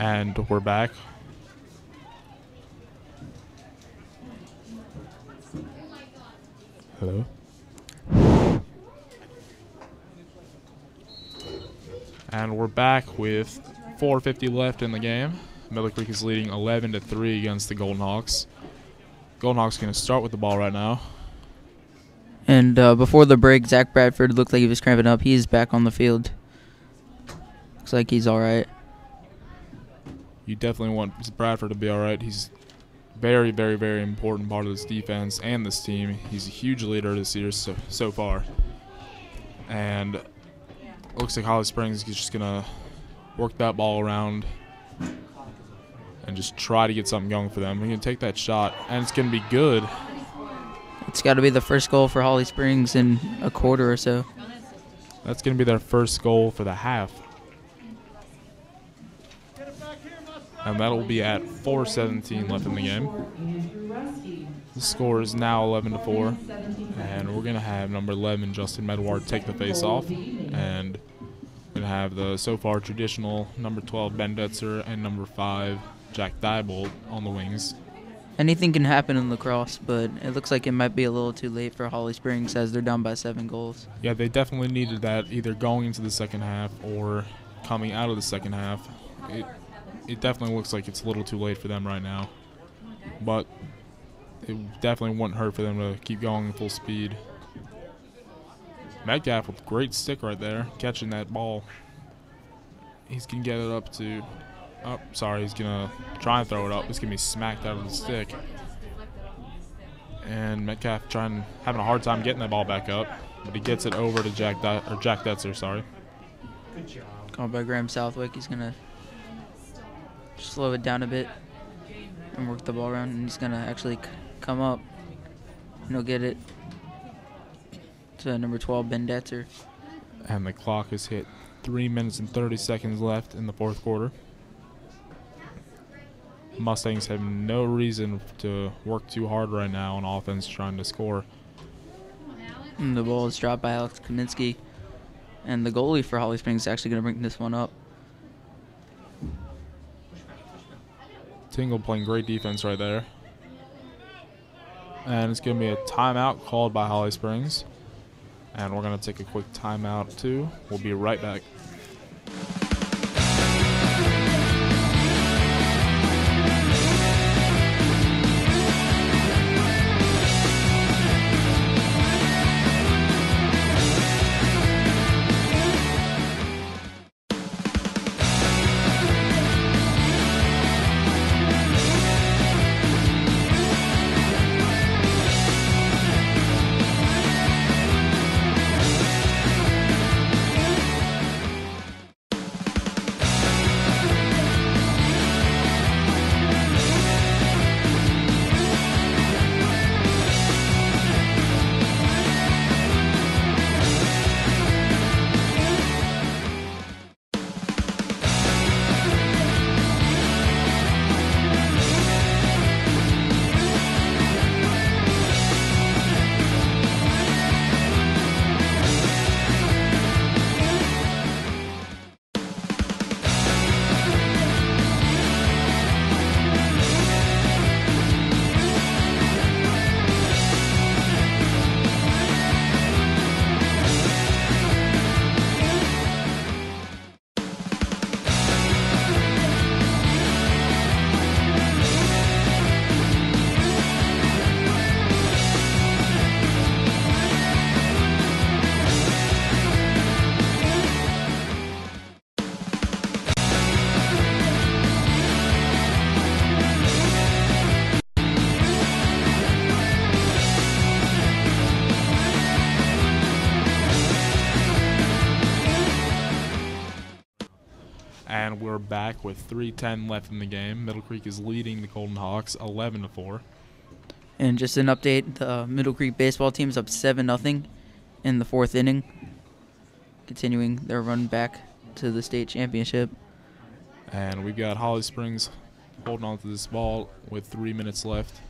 Speaker 3: And we're back. Hello? And we're back with 4:50 left in the game. Middle Creek is leading 11-3 against the Golden Hawks. Golden Hawks going to start with the ball right now.
Speaker 1: And before the break, Zach Bradford looked like he was cramping up. He's back on the field. Looks like he's all right.
Speaker 3: You definitely want Bradford to be all right. He's very, very, very important part of this defense and this team. He's a huge leader this year so far. And it looks like Holly Springs is just going to work that ball around and just try to get something going for them. We're going to take that shot, and it's going to be good.
Speaker 1: It's got to be the first goal for Holly Springs in a quarter or so.
Speaker 3: That's going to be their first goal for the half. And that'll be at 4:17 left in the game. The score is now 11-4. And we're going to have number 11, Justin Medward, take the face-off. And we're going to have the so far traditional number 12, Ben Detzer, and number 5, Jack Diebold on the wings.
Speaker 1: Anything can happen in lacrosse, but it looks like it might be a little too late for Holly Springs as they're down by 7 goals.
Speaker 3: Yeah, they definitely needed that either going into the second half or coming out of the second half. It definitely looks like it's a little too late for them right now. But it definitely wouldn't hurt for them to keep going full speed. Metcalf with a great stick right there, catching that ball. He's going to get it up to... Oh, sorry, he's going to try and throw it up. It's going to be smacked out of the stick. And Metcalf having a hard time getting that ball back up. But he gets it over to Jack Detzer, sorry.
Speaker 1: Good job. Called by Graham Southwick. He's going to slow it down a bit and work the ball around, and he's going to actually come up and he'll get it to number 12, Ben Detzer.
Speaker 3: And the clock is hit 3 minutes and 30 seconds left in the fourth quarter. Mustangs have no reason to work too hard right now on offense trying to score.
Speaker 1: And the ball is dropped by Alex Kaminsky, and the goalie for Holly Springs is actually going to bring this one up.
Speaker 3: Tingle playing great defense right there. And it's going to be a timeout called by Holly Springs. And we're going to take a quick timeout too. We'll be right back. And we're back with 3:10 left in the game. Middle Creek is leading the Golden Hawks 11-4.
Speaker 1: And just an update, the Middle Creek baseball team is up 7-0 in the 4th inning, continuing their run back to the state championship.
Speaker 3: And we've got Holly Springs holding on to this ball with 3 minutes left.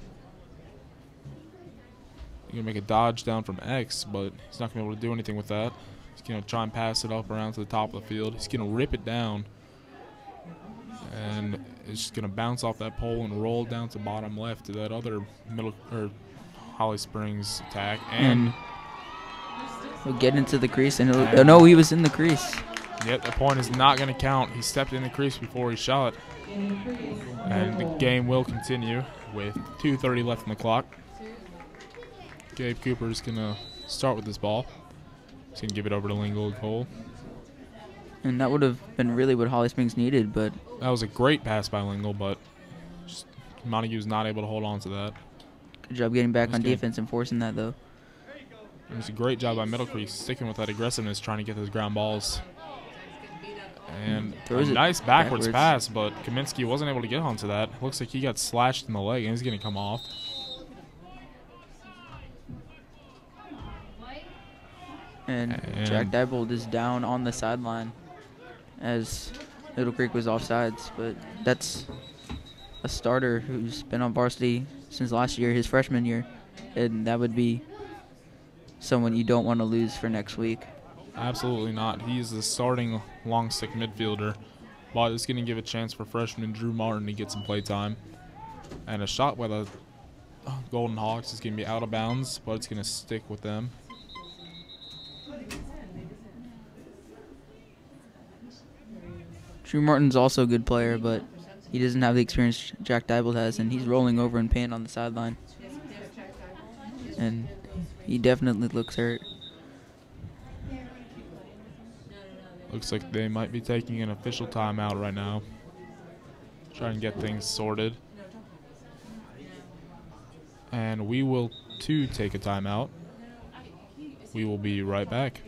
Speaker 3: He's going to make a dodge down from X, but he's not going to be able to do anything with that. He's going to try and pass it up around to the top of the field. He's going to rip it down. And it's just going to bounce off that pole and roll down to bottom left to that other Holly Springs attack. And
Speaker 1: he'll get into the crease, and oh no, he was in the crease.
Speaker 3: Yep, the point is not going to count. He stepped in the crease before he shot. And the game will continue with 2:30 left on the clock. Gabe Cooper is going to start with this ball. He's going to give it over to Lingle Cole.
Speaker 1: And that would have been really what Holly Springs needed, but
Speaker 3: that was a great pass by Lingle, but just Montague's not able to hold on to that.
Speaker 1: Good job getting back on defense and forcing that, though.
Speaker 3: It was a great job by Middle Creek sticking with that aggressiveness, trying to get those ground balls. And a nice backwards pass, but Kaminsky wasn't able to get onto that. Looks like he got slashed in the leg, and he's going to come off.
Speaker 1: And Jack Diebold is down on the sideline as Middle Creek was offsides, but that's a starter who's been on varsity since last year, his freshman year, and that would be someone you don't want to lose for next week.
Speaker 3: Absolutely not. He's the starting long stick midfielder, but it's going to give a chance for freshman Drew Martin to get some play time. And a shot by the Golden Hawks is going to be out of bounds, but it's going to stick with them.
Speaker 1: Drew Martin's also a good player, but he doesn't have the experience Jack Diebold has, and he's rolling over in pain on the sideline. And he definitely looks hurt.
Speaker 3: Looks like they might be taking an official timeout right now. Try and get things sorted. And we will, too, take a timeout. We will be right back.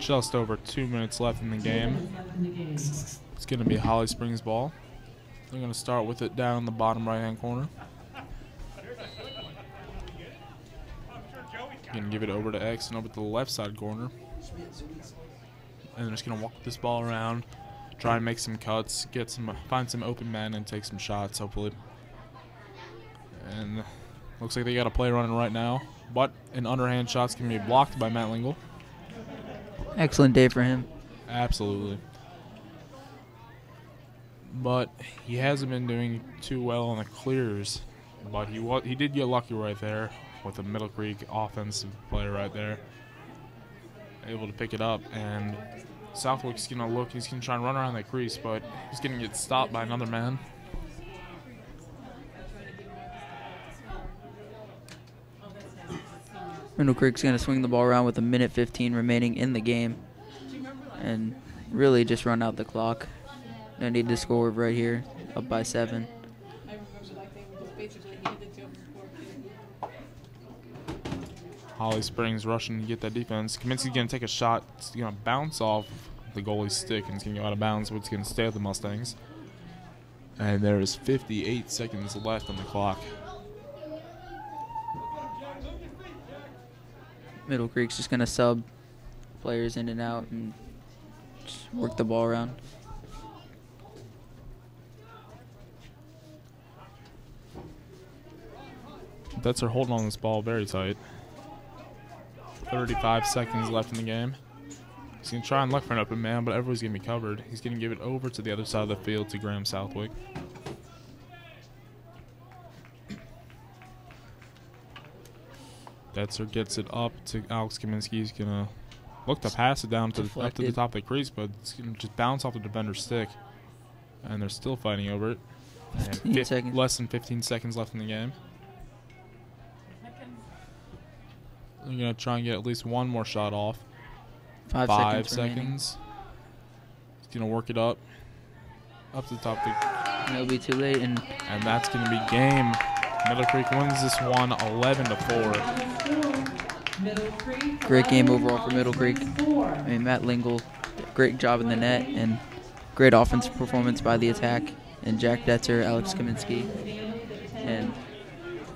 Speaker 3: just over 2 minutes left in the game. It's going to be Holly Springs ball. They're going to start with it down in the bottom right-hand corner. Going to give it over to X and over to the left side corner. And they're just going to walk this ball around, try and make some cuts, find some open men, and take some shots, hopefully. And looks like they got a play running right now, but an underhand shot's going to be blocked by Matt Lingle.
Speaker 1: Excellent day for him.
Speaker 3: Absolutely. But he hasn't been doing too well on the clears, but he did get lucky right there with a Middle Creek offensive player right there, able to pick it up. And Southwick's gonna look, he's gonna try and run around that crease, but he's gonna get stopped by another man.
Speaker 1: Middle Creek's gonna swing the ball around with 1:15 remaining in the game, and really just run out the clock. No need to score right here, up by 7.
Speaker 3: Holly Springs rushing to get that defense. Kaminsky's going to take a shot. It's going to bounce off the goalie's stick, and it's going to go out of bounds, but it's going to stay with the Mustangs. And there is 58 seconds left on the clock.
Speaker 1: Middle Creek's just going to sub players in and out and just work the ball around.
Speaker 3: That's her holding on this ball very tight. 35 seconds left in the game. He's going to try and look for an open man, but everyone's going to be covered. He's going to give it over to the other side of the field to Graham Southwick. Detzer gets it up to Alex Kaminsky. He's going to look to pass it down to up to the top of the crease, but it's going to just bounce off the defender's stick. And they're still fighting over it. And less than 15 seconds left in the game. They're going to try and get at least one more shot off.
Speaker 1: 5 seconds.
Speaker 3: He's going to work it up to the top.
Speaker 1: And it'll be too late. And
Speaker 3: that's going to be game. Middle Creek wins this one 11-4.
Speaker 1: Great game overall for Middle Creek. I mean, Matt Lingle, great job in the net, and great offensive performance by the attack. And Jack Detzer, Alex Kaminsky, and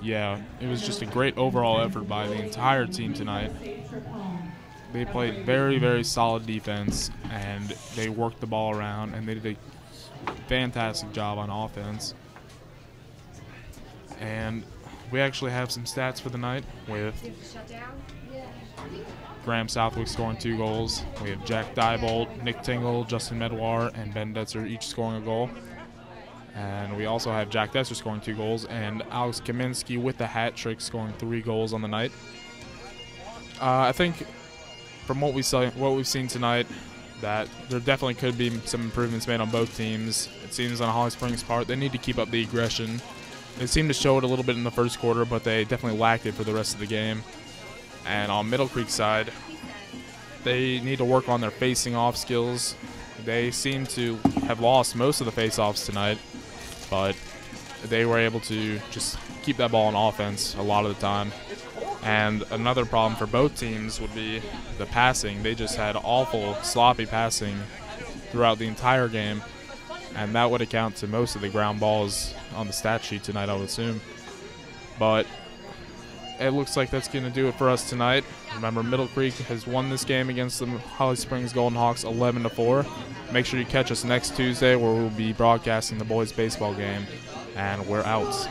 Speaker 3: yeah, it was just a great overall effort by the entire team tonight. They played very, very solid defense, and they worked the ball around, and they did a fantastic job on offense. And we actually have some stats for the night with Graham Southwick scoring 2 goals. We have Jack Diebold, Nick Tingle, Justin Medwar, and Ben Detzer each scoring a goal. And we also have Jack Detzer scoring 2 goals, and Alex Kaminsky with the hat trick scoring 3 goals on the night. I think from what we've seen tonight, that there definitely could be some improvements made on both teams. It seems on Holly Springs' part, they need to keep up the aggression. They seemed to show it a little bit in the first quarter, but they definitely lacked it for the rest of the game. And on Middle Creek's side, they need to work on their facing off skills. They seem to have lost most of the face-offs tonight, but they were able to just keep that ball on offense a lot of the time. And another problem for both teams would be the passing. They just had awful, sloppy passing throughout the entire game, and that would account to most of the ground balls on the stat sheet tonight, I would assume. But it looks like that's going to do it for us tonight. Remember, Middle Creek has won this game against the Holly Springs Golden Hawks 11-4. Make sure you catch us next Tuesday, where we'll be broadcasting the boys' baseball game. And we're out.